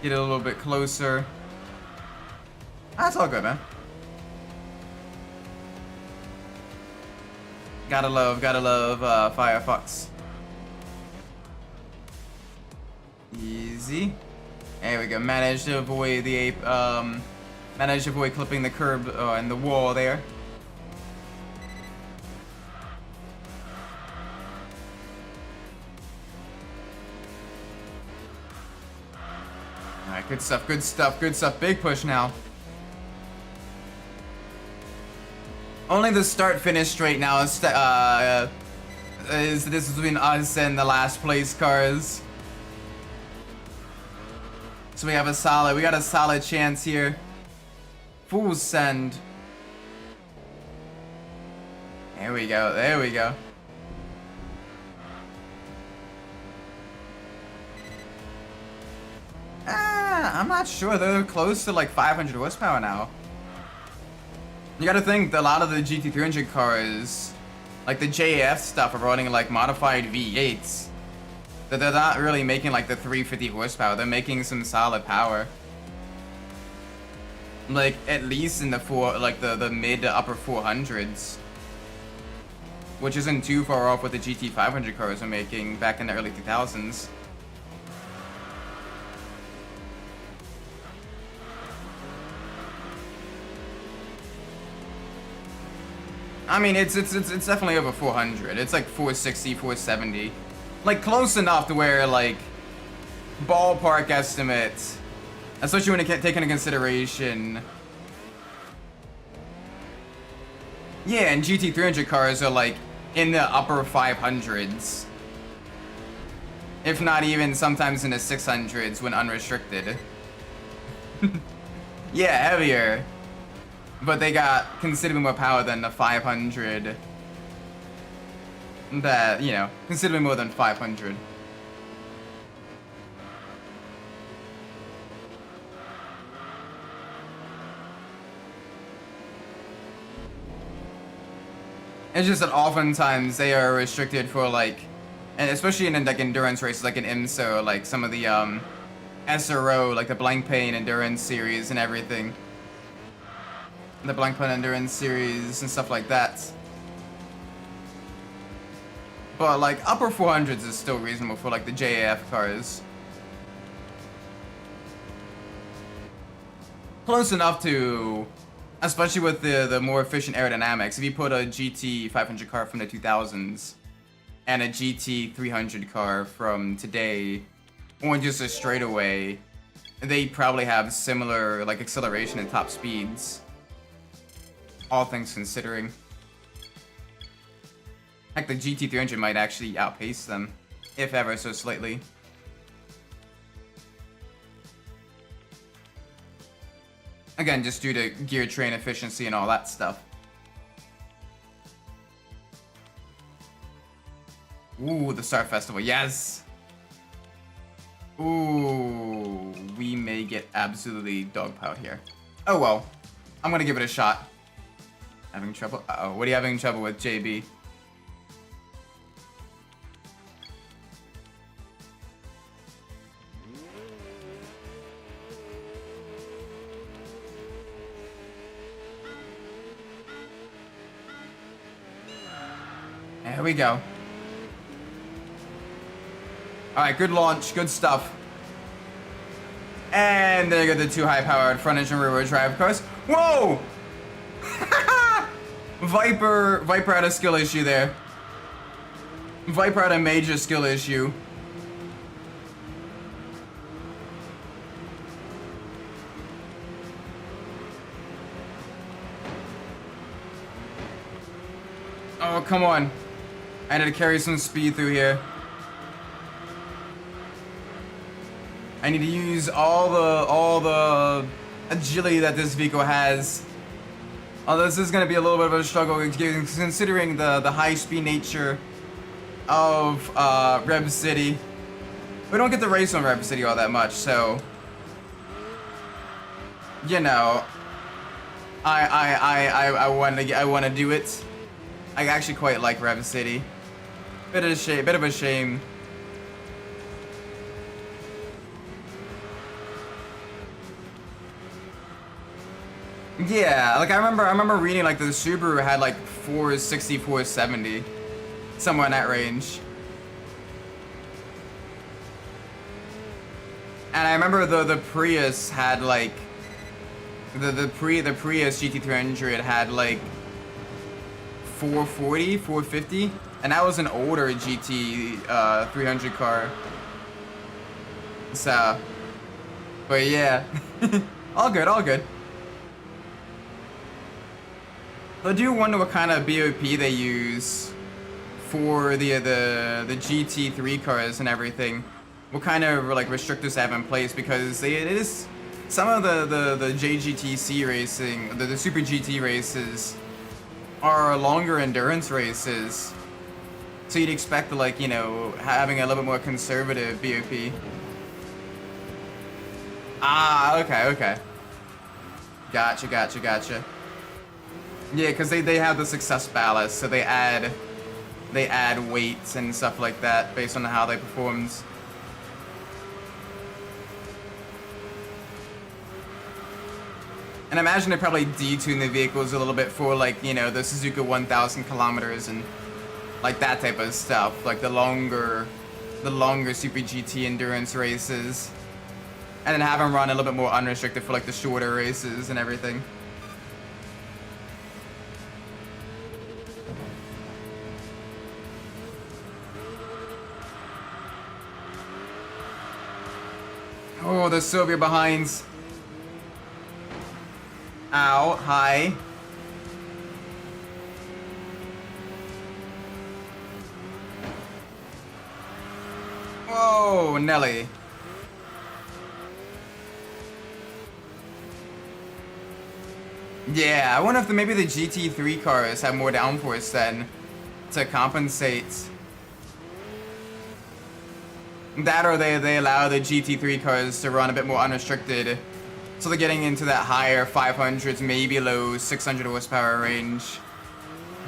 get a little bit closer. That's all good, man. Gotta love Firefox. Easy. There we go. Managed to avoid the ape. Managed to avoid clipping the curb and the wall there. Alright, good stuff, good stuff, good stuff. Big push now. Only the start-finish straight now is this between us and the last place cars. So we got a solid chance here. Full send. There we go, there we go. I'm not sure. They're close to like 500 horsepower now. You gotta think that a lot of the GT300 cars, like the JF stuff, are running like modified V8s. That they're not really making like the 350 horsepower. They're making some solid power. Like at least in the the mid to upper 400s. Which isn't too far off what the GT500 cars were making back in the early 2000s. I mean, it's definitely over 400. It's like 460, 470. Like close enough to where like ballpark estimates, especially when you take into consideration. Yeah, and GT300 cars are like in the upper 500s. If not even sometimes in the 600s when unrestricted. Yeah, heavier. But they got considerably more power than the 500. That, you know, considerably more than 500. It's just that oftentimes they are restricted for like, and especially in like endurance races like in IMSA, like some of the SRO, like the blank pane endurance series and everything. The blank pane endurance series and stuff like that. But like upper 400s is still reasonable for like the JAF cars. Close enough to Especially with the more efficient aerodynamics. If you put a GT 500 car from the 2000s and a GT 300 car from today, or just a straightaway, they probably have similar like acceleration and top speeds. All things considering. Heck, the GT 300 might actually outpace them, if ever so slightly. Again, just due to gear train efficiency and all that stuff. Ooh, the Star Festival, yes! Ooh, we may get absolutely dogpiled here. Oh well, I'm gonna give it a shot. Having trouble? Uh-oh, what are you having trouble with, JB? There we go. Alright, good launch, good stuff. And there you go, the two high-powered front engine rear-wheel drive cars. Whoa! Viper had a skill issue there. Viper had a major skill issue. Oh, come on. I need to carry some speed through here. I need to use all the agility that this vehicle has. Although this is going to be a little bit of a struggle considering the high speed nature of Rev City. We don't get to race on Rev City all that much, so you know, I want to do it. I actually quite like Rev City. Bit of a shame. Yeah, like I remember reading like the Subaru had like 460, 470, somewhere in that range. And I remember the Prius had like the Prius GT300 had like 440, 450, and that was an older GT 300 car. So, but yeah, all good, all good. I do wonder what kind of BOP they use for the GT3 cars and everything. What kind of like restrictors they have in place, because it is some of the JGTC racing, the Super GT races are longer endurance races. So you'd expect like, you know, having a little bit more conservative BOP. Ah, okay. Gotcha. Yeah, because they have the success ballast, so they add weights and stuff like that based on how they performed. And I imagine they probably detune the vehicles a little bit for like, you know, the Suzuki 1000 kilometers and like that type of stuff, like the longer Super GT endurance races, and then have them run a little bit more unrestricted for like the shorter races and everything. Oh, the Sylvia behinds. Ow, hi. Whoa, Nelly. Yeah, I wonder if maybe the GT3 cars have more downforce then to compensate. That, or they allow the GT3 cars to run a bit more unrestricted, so they're getting into that higher 500s, maybe low 600 horsepower range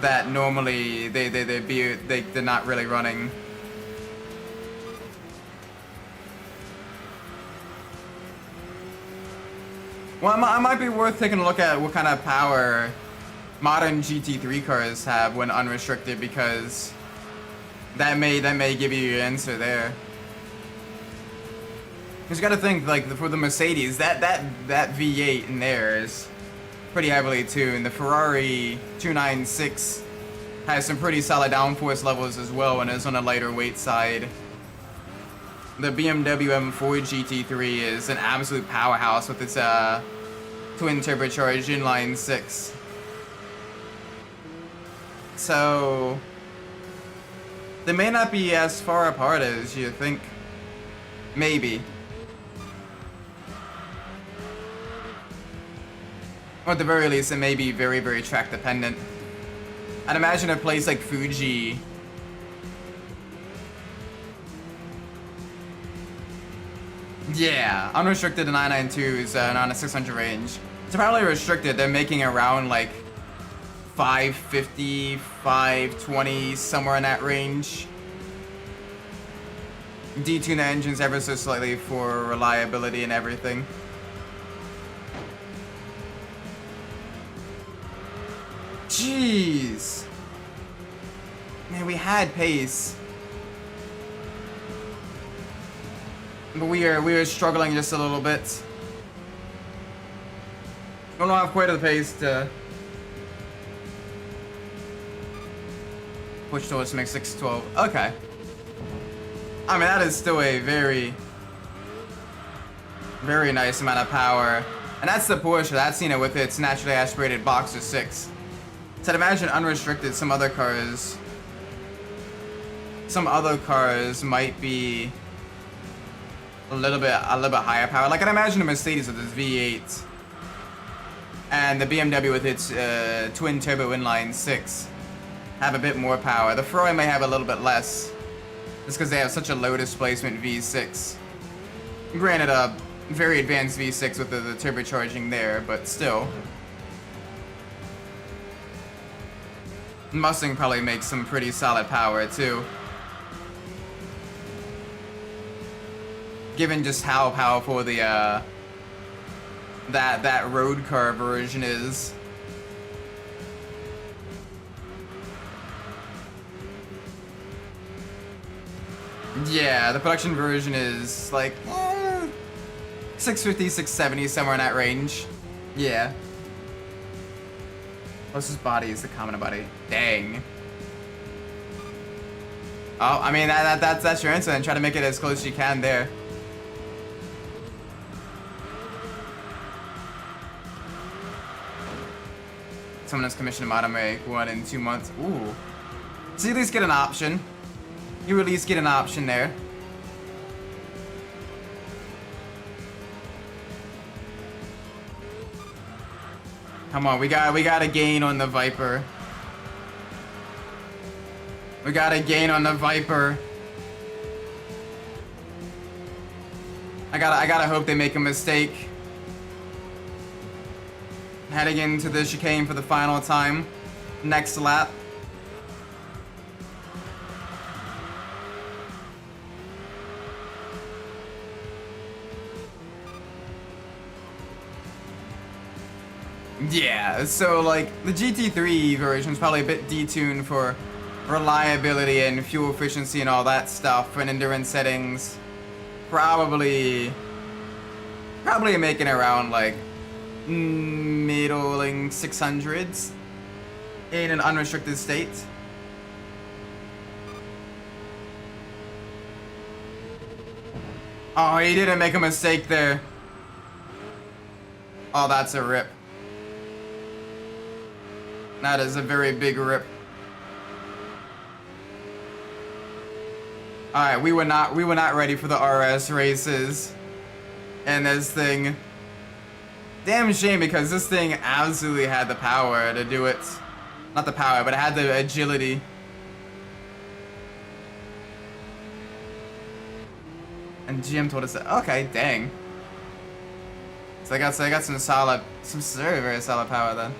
that normally they're not really running. Well, it might be worth taking a look at what kind of power modern GT3 cars have when unrestricted, because that may give you your answer there. Because you gotta think, like, for the Mercedes, that V8 in there is pretty heavily tuned. The Ferrari 296 has some pretty solid downforce levels as well and is on a lighter weight side. The BMW M4 GT3 is an absolute powerhouse with its twin turbocharged inline 6. So they may not be as far apart as you think. Maybe. Or at the very least, it may be very, very track dependent. I'd imagine a place like Fuji yeah, unrestricted 992s on a 600 range. It's probably restricted. They're making around like 550, 520, somewhere in that range. Detune the engines ever so slightly for reliability and everything. Jeez. Man, we had pace. But we are struggling just a little bit. Don't have quite the pace to push towards to make 612. Okay. I mean, that is still a very, very nice amount of power. And that's the Porsche. That's, you know, with its naturally aspirated Boxer 6. So I'd imagine unrestricted, some other cars might be a little bit higher power. Like I'd imagine a Mercedes with its V8 and the BMW with its twin turbo inline 6 have a bit more power. The Ferrari may have a little bit less, just because they have such a low displacement V6. Granted, a very advanced V6 with the turbocharging there, but still. Mustang probably makes some pretty solid power too, given just how powerful the that road car version is. Yeah, the production version is like 650, 670, somewhere in that range. Yeah. Closest body is the common body. Dang. Oh, I mean that's your answer, and try to make it as close as you can there. Someone has commissioned a make 1 in 2 months. Ooh. So you at least get an option. You at least get an option there. Come on, we got a gain on the Viper. We got a gain on the Viper. I gotta hope they make a mistake. Heading into the chicane for the final time. Next lap. Yeah, so like the GT3 version is probably a bit detuned for reliability and fuel efficiency and all that stuff and endurance settings. Probably making around like middling 600s in an unrestricted state. Oh, he didn't make a mistake there. Oh, that's a rip. That is a very big rip. Alright, we were not ready for the RS races and this thing. Damn shame, because this thing absolutely had the power to do it. Not the power, but it had the agility. And GM told us that. Okay, dang. So I got some very, very solid power then.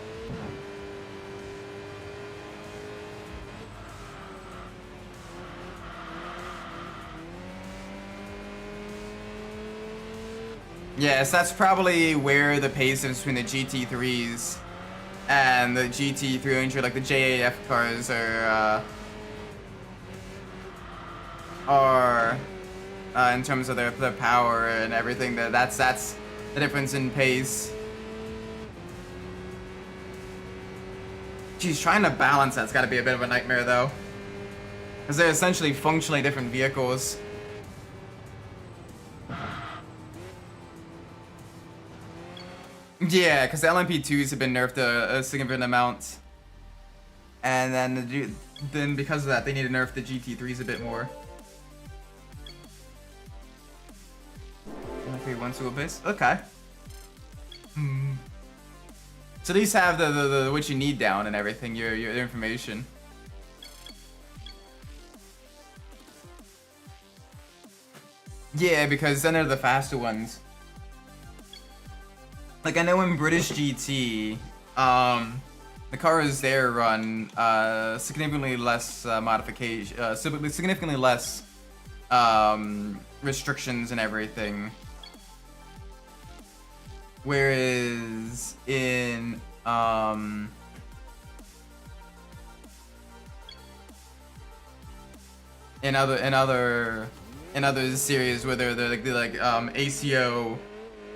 Yes, that's probably where the pace is between the GT3s and the GT300, like the JAF cars are in terms of their power and everything. That's the difference in pace. Geez, trying to balance that's gotta be a bit of a nightmare though. Because they're essentially functionally different vehicles. Yeah, because the LMP2s have been nerfed a significant amount. And then because of that, they need to nerf the GT3s a bit more. Okay, one to a base. Okay. So at least have the what you need down and everything, your information. Yeah, because then they're the faster ones. Like I know in British GT, the cars there run significantly less modification, significantly less restrictions and everything. Whereas in other series where they're like ACO,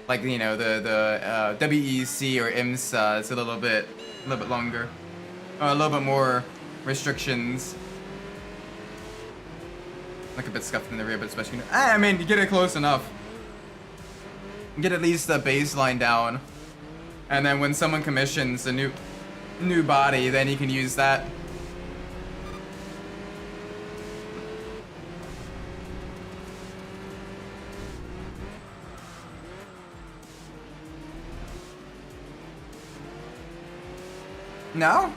like you know the WEC or IMSA, it's a little bit longer, or a little bit more restrictions. Like a bit scuffed in the rear, but especially I mean you get it close enough. Get at least the baseline down, and then when someone commissions a new body, then you can use that. No?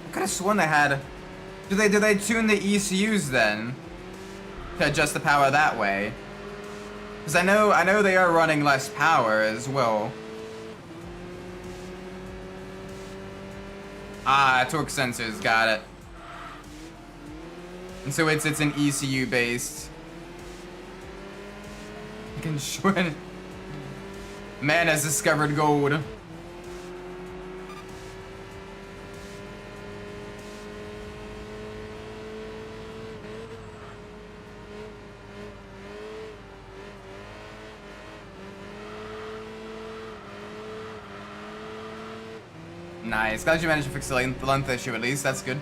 I could have sworn they had. Do they tune the ECUs then to adjust the power that way? Because I know they are running less power as well. Ah, torque sensors, got it. And so it's an ECU based. I can shorten. Man has discovered gold. Nice. Glad you managed to fix the length issue at least. That's good.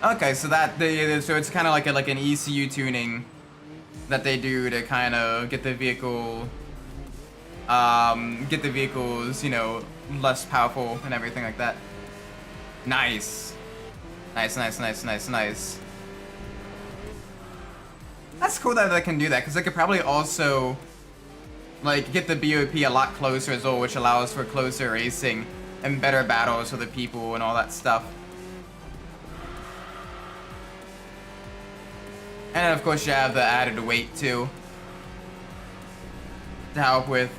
Okay, so so it's kind of like an ECU tuning that they do to kind of get the vehicle, get the vehicles, you know, less powerful and everything like that. Nice. Nice. That's cool that they can do that, because they could probably also like get the BOP a lot closer as well, which allows for closer racing and better battles for the people and all that stuff. And then of course you have the added weight too, to help with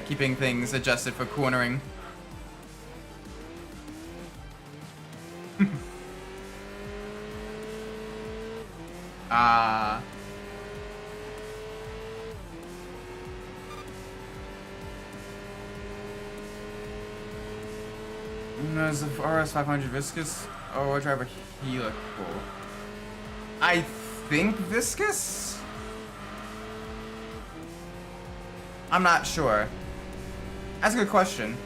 keeping things adjusted for cornering. Is the RS500 viscous or driver helical? I think viscous? I'm not sure. That's a good question.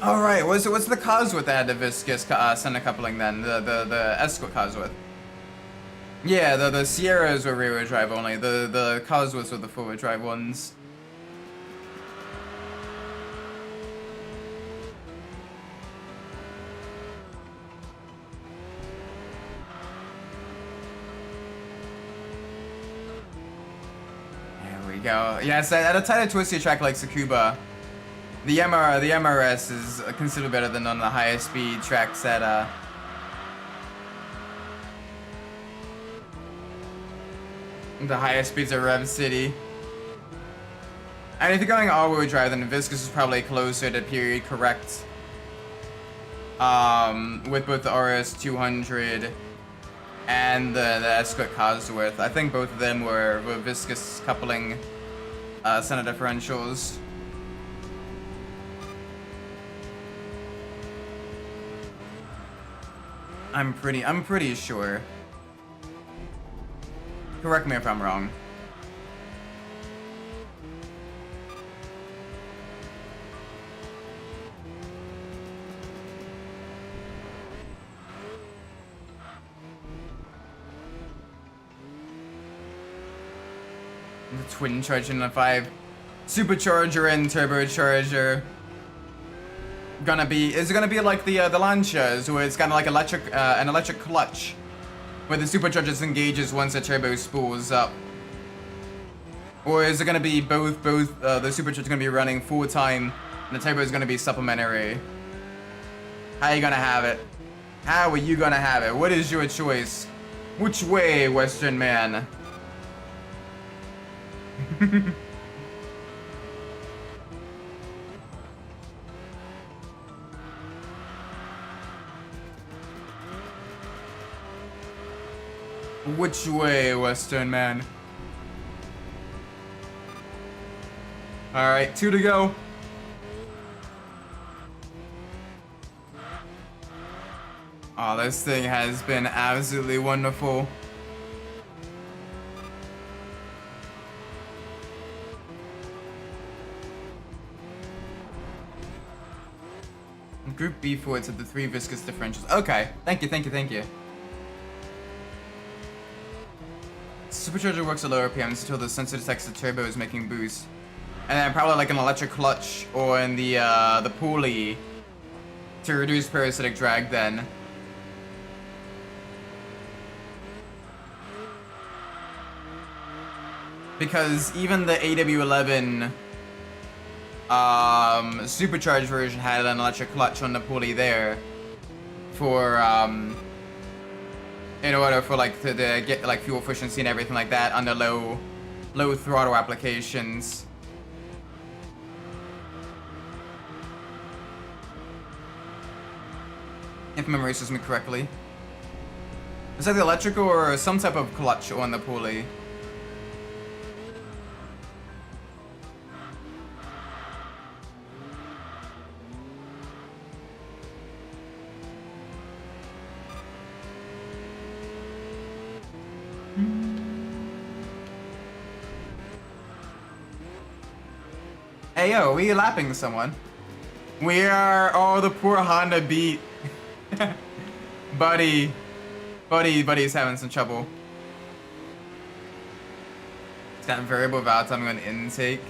All right, what's the Cosworth that had the viscous center coupling then? The Escort Cosworth. Yeah, the Sierras were rear-wheel drive only. The Cosworths were the four-wheel drive ones. There we go. Yes, at a tighter twisty track like Tsukuba, the MRS is considered better than on the highest speed tracks at the highest speeds of Rev City. And if you're going all-wheel drive, then the viscous is probably closer to period correct. With both the RS200 and the Escort Cosworth. I think both of them were viscous coupling center differentials. I'm pretty sure. Correct me if I'm wrong. The twin charger in the 5. Supercharger and turbocharger. Is it gonna be like the Lancias, where it's kind of like an electric clutch, where the supercharger engages once the turbo spools up? Or is it gonna be both the supercharger gonna be running full time and the turbo is gonna be supplementary? How are you gonna have it? How are you gonna have it? What is your choice? Which way, Western man? Which way, Western man? Alright, 2 to go. Oh, this thing has been absolutely wonderful. Group B forwards at the 3 viscous differentials. Okay, thank you, thank you, thank you. Supercharger works at lower RPMs until the sensor detects the turbo is making boost. And then probably like an electric clutch or in the pulley to reduce parasitic drag then. Because even the AW11 supercharged version had an electric clutch on the pulley there for in order for like to get like fuel efficiency and everything like that under low throttle applications. If memory serves me correctly. It's like the electrical or some type of clutch on the pulley. Hey yo, we lapping someone. We are, oh, the poor Honda beat. Buddy's having some trouble. It's got variable valve timing on intake.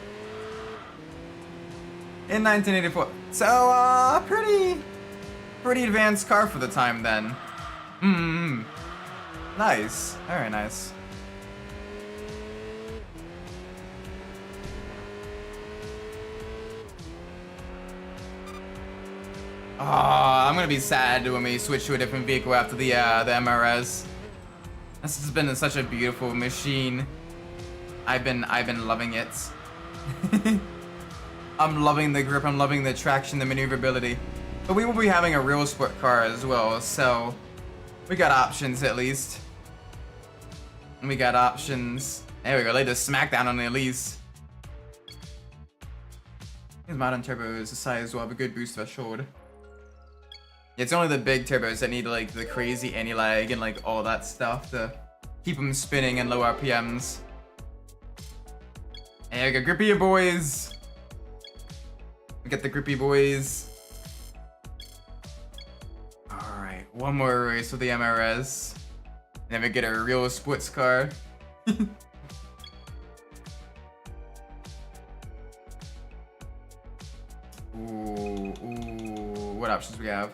In 1984. So, pretty advanced car for the time then. Nice, very nice. Oh, I'm gonna be sad when we switch to a different vehicle after the MRS. This has been such a beautiful machine. I've been loving it. I'm loving the grip, I'm loving the traction, the maneuverability. But we will be having a real sport car as well, so we got options at least. We got options. There we go, lay the smackdown on the Elise. These modern turbos, the size will have a good boost threshold. It's only the big turbos that need like the crazy anti-lag and like all that stuff to keep them spinning in low RPMs. There we go, grippy boys. We get the grippy boys. Alright, one more race with the MRS. And then we get a real sports car. Ooh, what options we have?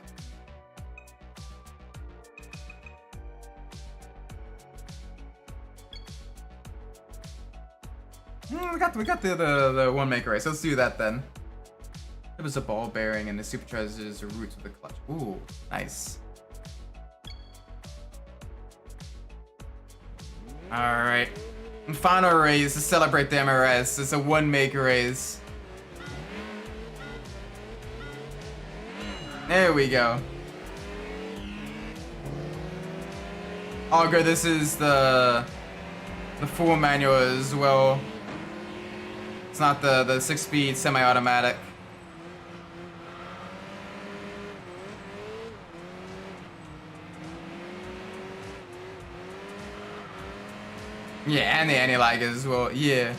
We got the one maker race. Let's do that then. It was a ball bearing and the supercharger's roots with the clutch. Ooh, nice. Alright. Final race to celebrate the MRS. It's a one maker race. There we go. Oh good, this is the full manual as well. It's not the 6-speed semi-automatic. Yeah, and the anti-lag as well. Yeah.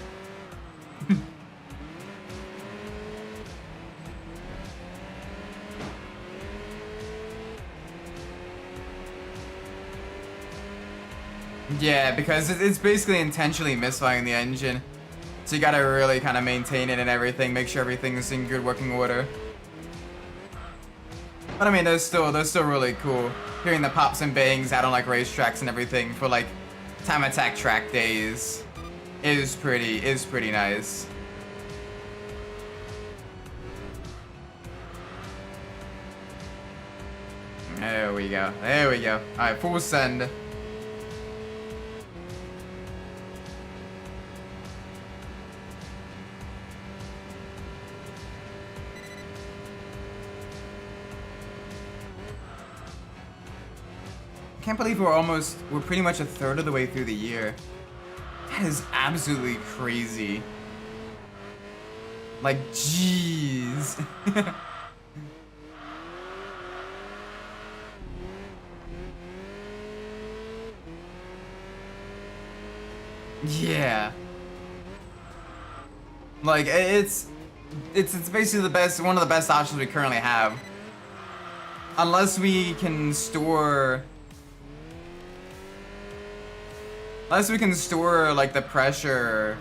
Yeah, because it's basically intentionally misfiring the engine. So you gotta really kind of maintain it and everything, make sure everything's in good working order. But I mean, they're still really cool. Hearing the pops and bangs out on like racetracks and everything for like time attack track days is pretty nice. There we go. There we go. All right, full send. Can't believe we're pretty much a third of the way through the year. That is absolutely crazy. Like, jeez. Yeah. Like, it's basically one of the best options we currently have. Unless we can store like the pressure,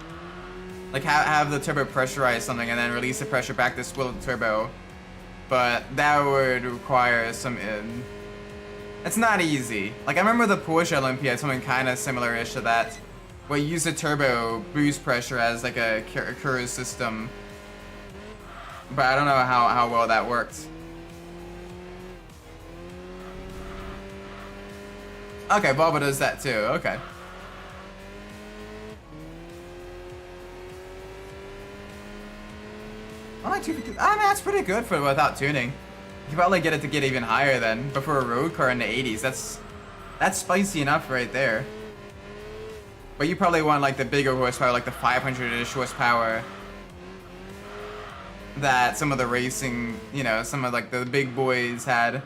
like have the turbo pressurize something and then release the pressure back to spool the turbo, but that would require some it's not easy. Like I remember the Porsche Olympia had something kind of similar-ish to that, where you use the turbo boost pressure as like a cruise system, but I don't know how well that worked. Okay, Volvo does that too. Okay. I mean, that's pretty good for without tuning. You can probably get it to get even higher then, but for a road car in the 80s, that's spicy enough right there. But you probably want like the bigger horsepower, like the 500-ish horsepower that some of the racing, you know, some of like the big boys had.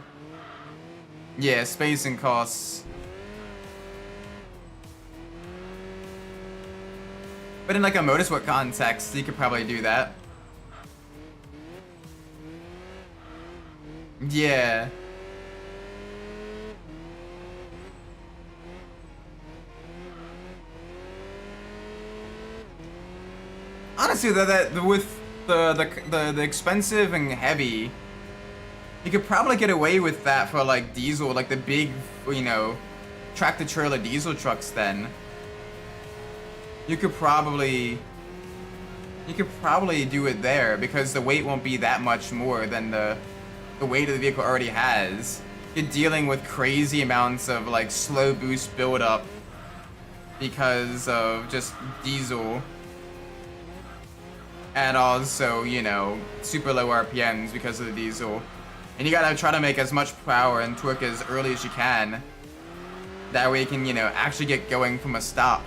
Yeah, space and costs. But in like a motorsport context, you could probably do that. Yeah. Honestly, that with the expensive and heavy, you could probably get away with that for like diesel, like the big, you know, tractor trailer diesel trucks. Then you could probably do it there because the weight won't be that much more than the weight of the vehicle already has. You're dealing with crazy amounts of like slow boost buildup because of just diesel, and also, you know, super low RPMs because of the diesel. And you gotta try to make as much power and torque as early as you can. That way you can, you know, actually get going from a stop.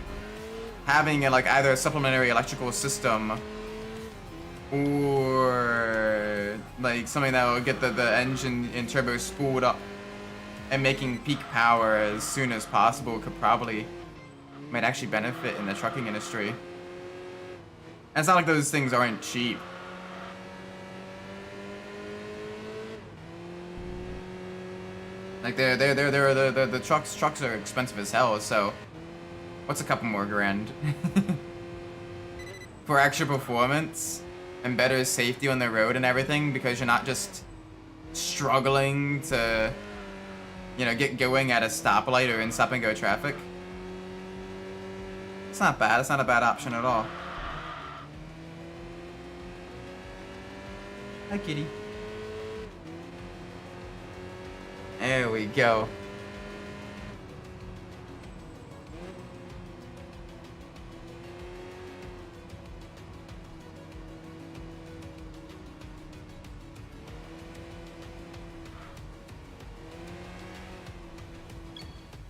Having like either a supplementary electrical system or like something that will get the engine and turbo spooled up and making peak power as soon as possible might actually benefit in the trucking industry. And it's not like those things aren't cheap. Like the trucks are expensive as hell, so what's a couple more grand? For extra performance and better safety on the road and everything, because you're not just struggling to, you know, get going at a stoplight or in stop and go traffic. It's not bad. It's not a bad option at all. Hi, kitty. There we go.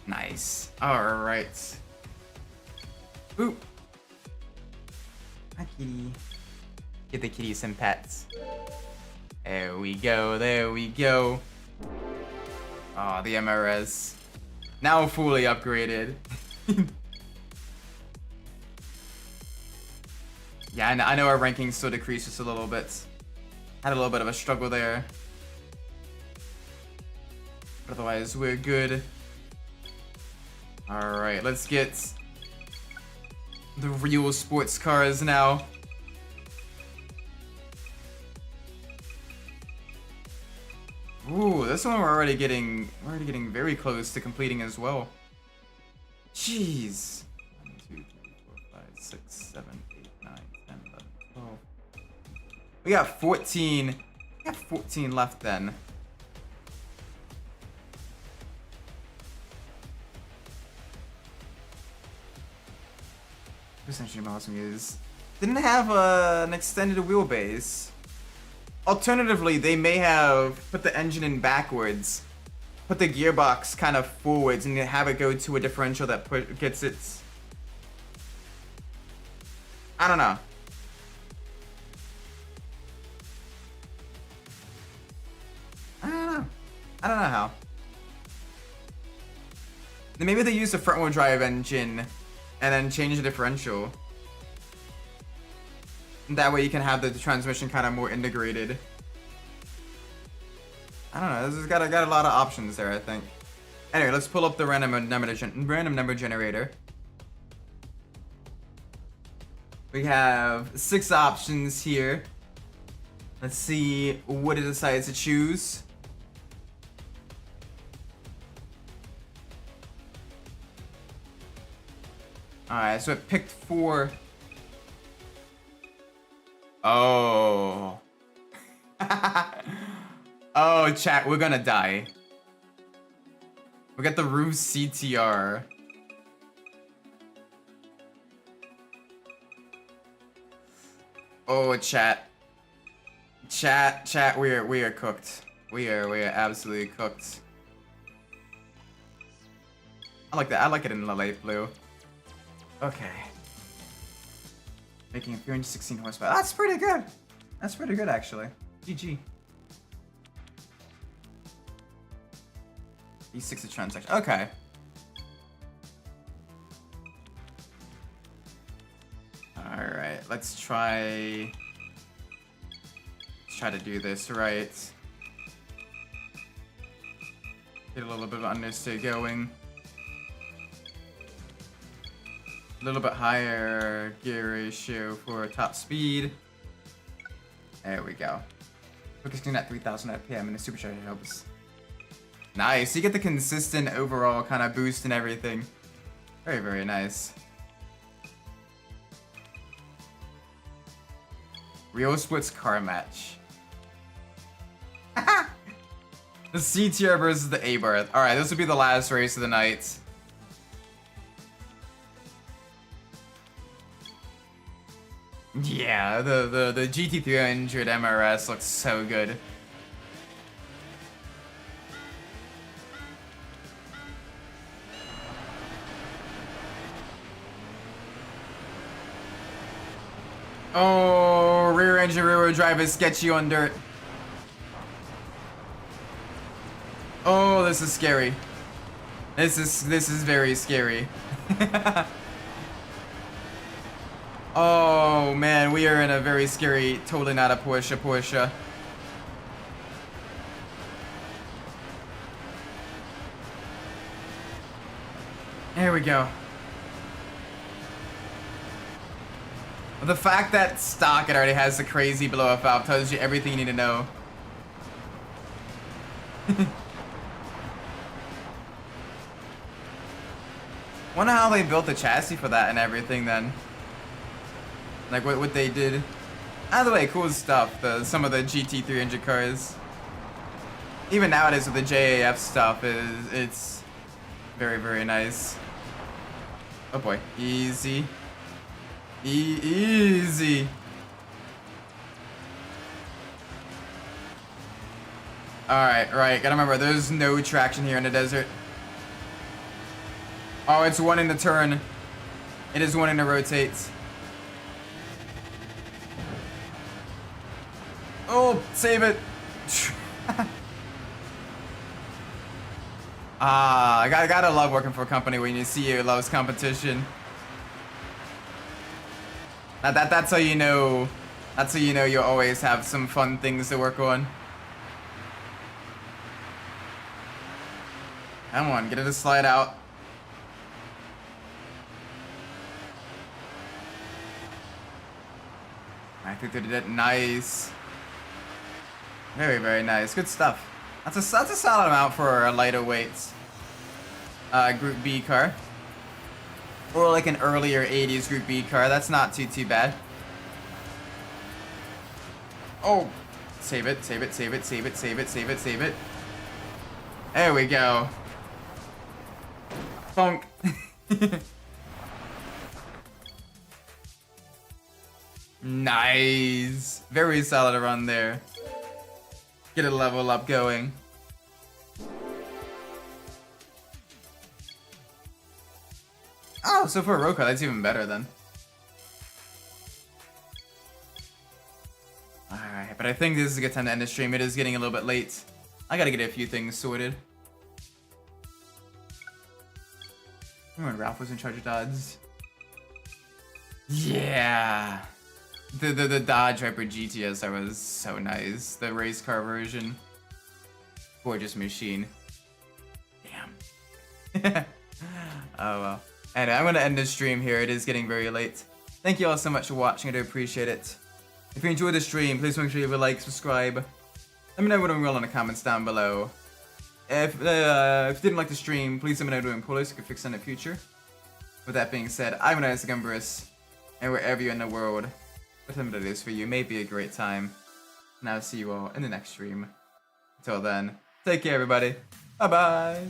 Nice. All right. Ooh. Hi, kitty. Give the kitty some pets. There we go. There we go. Oh, the MRS. Now fully upgraded. Yeah, I know our ranking still decreased just a little bit. Had a little bit of a struggle there. But otherwise, we're good. Alright, let's get the real sports cars now. Ooh, this one we're already getting very close to completing as well. Jeez. 1, 2, 3, 4, 5, 6, 7, 8, 9, 10, 11, 12. We got 14. We got 14 left then. Essentially, awesome is didn't have an extended wheelbase. Alternatively, they may have put the engine in backwards, put the gearbox kind of forwards, and have it go to a differential that gets it. I don't know. I don't know how. Maybe they use the front wheel drive engine and then change the differential. That way you can have the transmission kind of more integrated. I don't know, this has got a lot of options there, I think. Anyway, let's pull up the random number generator. We have 6 options here. Let's see what it decides to choose. Alright, so it picked 4. Oh. Oh, chat, we're gonna die. We got the Roof CTR. Oh, chat. Chat, we are cooked. We are absolutely cooked. I like that. I like it in the light blue. Okay. Making 316 horsepower. That's pretty good. That's pretty good, actually. GG. E6 of transaction. Okay. Alright, let's try to do this right. Get a little bit of understeer going. A little bit higher gear ratio for top speed. There we go. Focusing at 3,000 RPM and the supercharger helps. Nice, you get the consistent overall kind of boost and everything. Very, very nice. Real Splits car match. The C tier versus the A bar. Alright, this will be the last race of the night. Yeah, the GT300 MRS looks so good. Oh, rear engine, rear wheel drive is sketchy on dirt. Oh, this is scary. This is very scary. Oh man, we are in a very scary, totally not a Porsche. There we go. The fact that stock it already has the crazy blow up valve tells you everything you need to know. Wonder how they built the chassis for that and everything then. Like what they did. Either way, cool stuff. Some of the GT300 cars. Even nowadays with the JAF stuff, it's very, very nice. Oh boy, easy. Easy. Alright, right. Gotta remember, there's no traction here in the desert. Oh, it's wanting to turn. It is wanting to rotate. Oh, save it. I gotta love working for a company where you see your lowest competition. That's how you know. That's how you know you'll always have some fun things to work on. Come on, get it to slide out. I think they did it nice. Very, very nice. Good stuff. That's a solid amount for a lighter weight Group B car. Or like an earlier 80s Group B car. That's not too bad. Oh, save it, save it, save it, save it, save it, save it, save it. There we go. Bonk. Nice. Very solid run there. Get a level up going. Oh, so for a road car, that's even better then. Alright, but I think this is a good time to end the stream. It is getting a little bit late. I gotta get a few things sorted. Remember when Ralph was in charge of Dodge? Yeah! The Dodge Viper GTS, that was so nice. The race car version. Gorgeous machine. Damn. Oh well. Anyway, I'm gonna end this stream here. It is getting very late. Thank you all so much for watching. I do appreciate it. If you enjoyed the stream, please make sure you leave a like, subscribe. Let me know what I'm in the comments down below. If you didn't like the stream, please let me know what I'm doing so I can fix it in the future. With that being said, I'm Umbras, and wherever you're in the world, whatever it is for you, may be a great time. And I'll see you all in the next stream. Until then, take care everybody. Bye bye.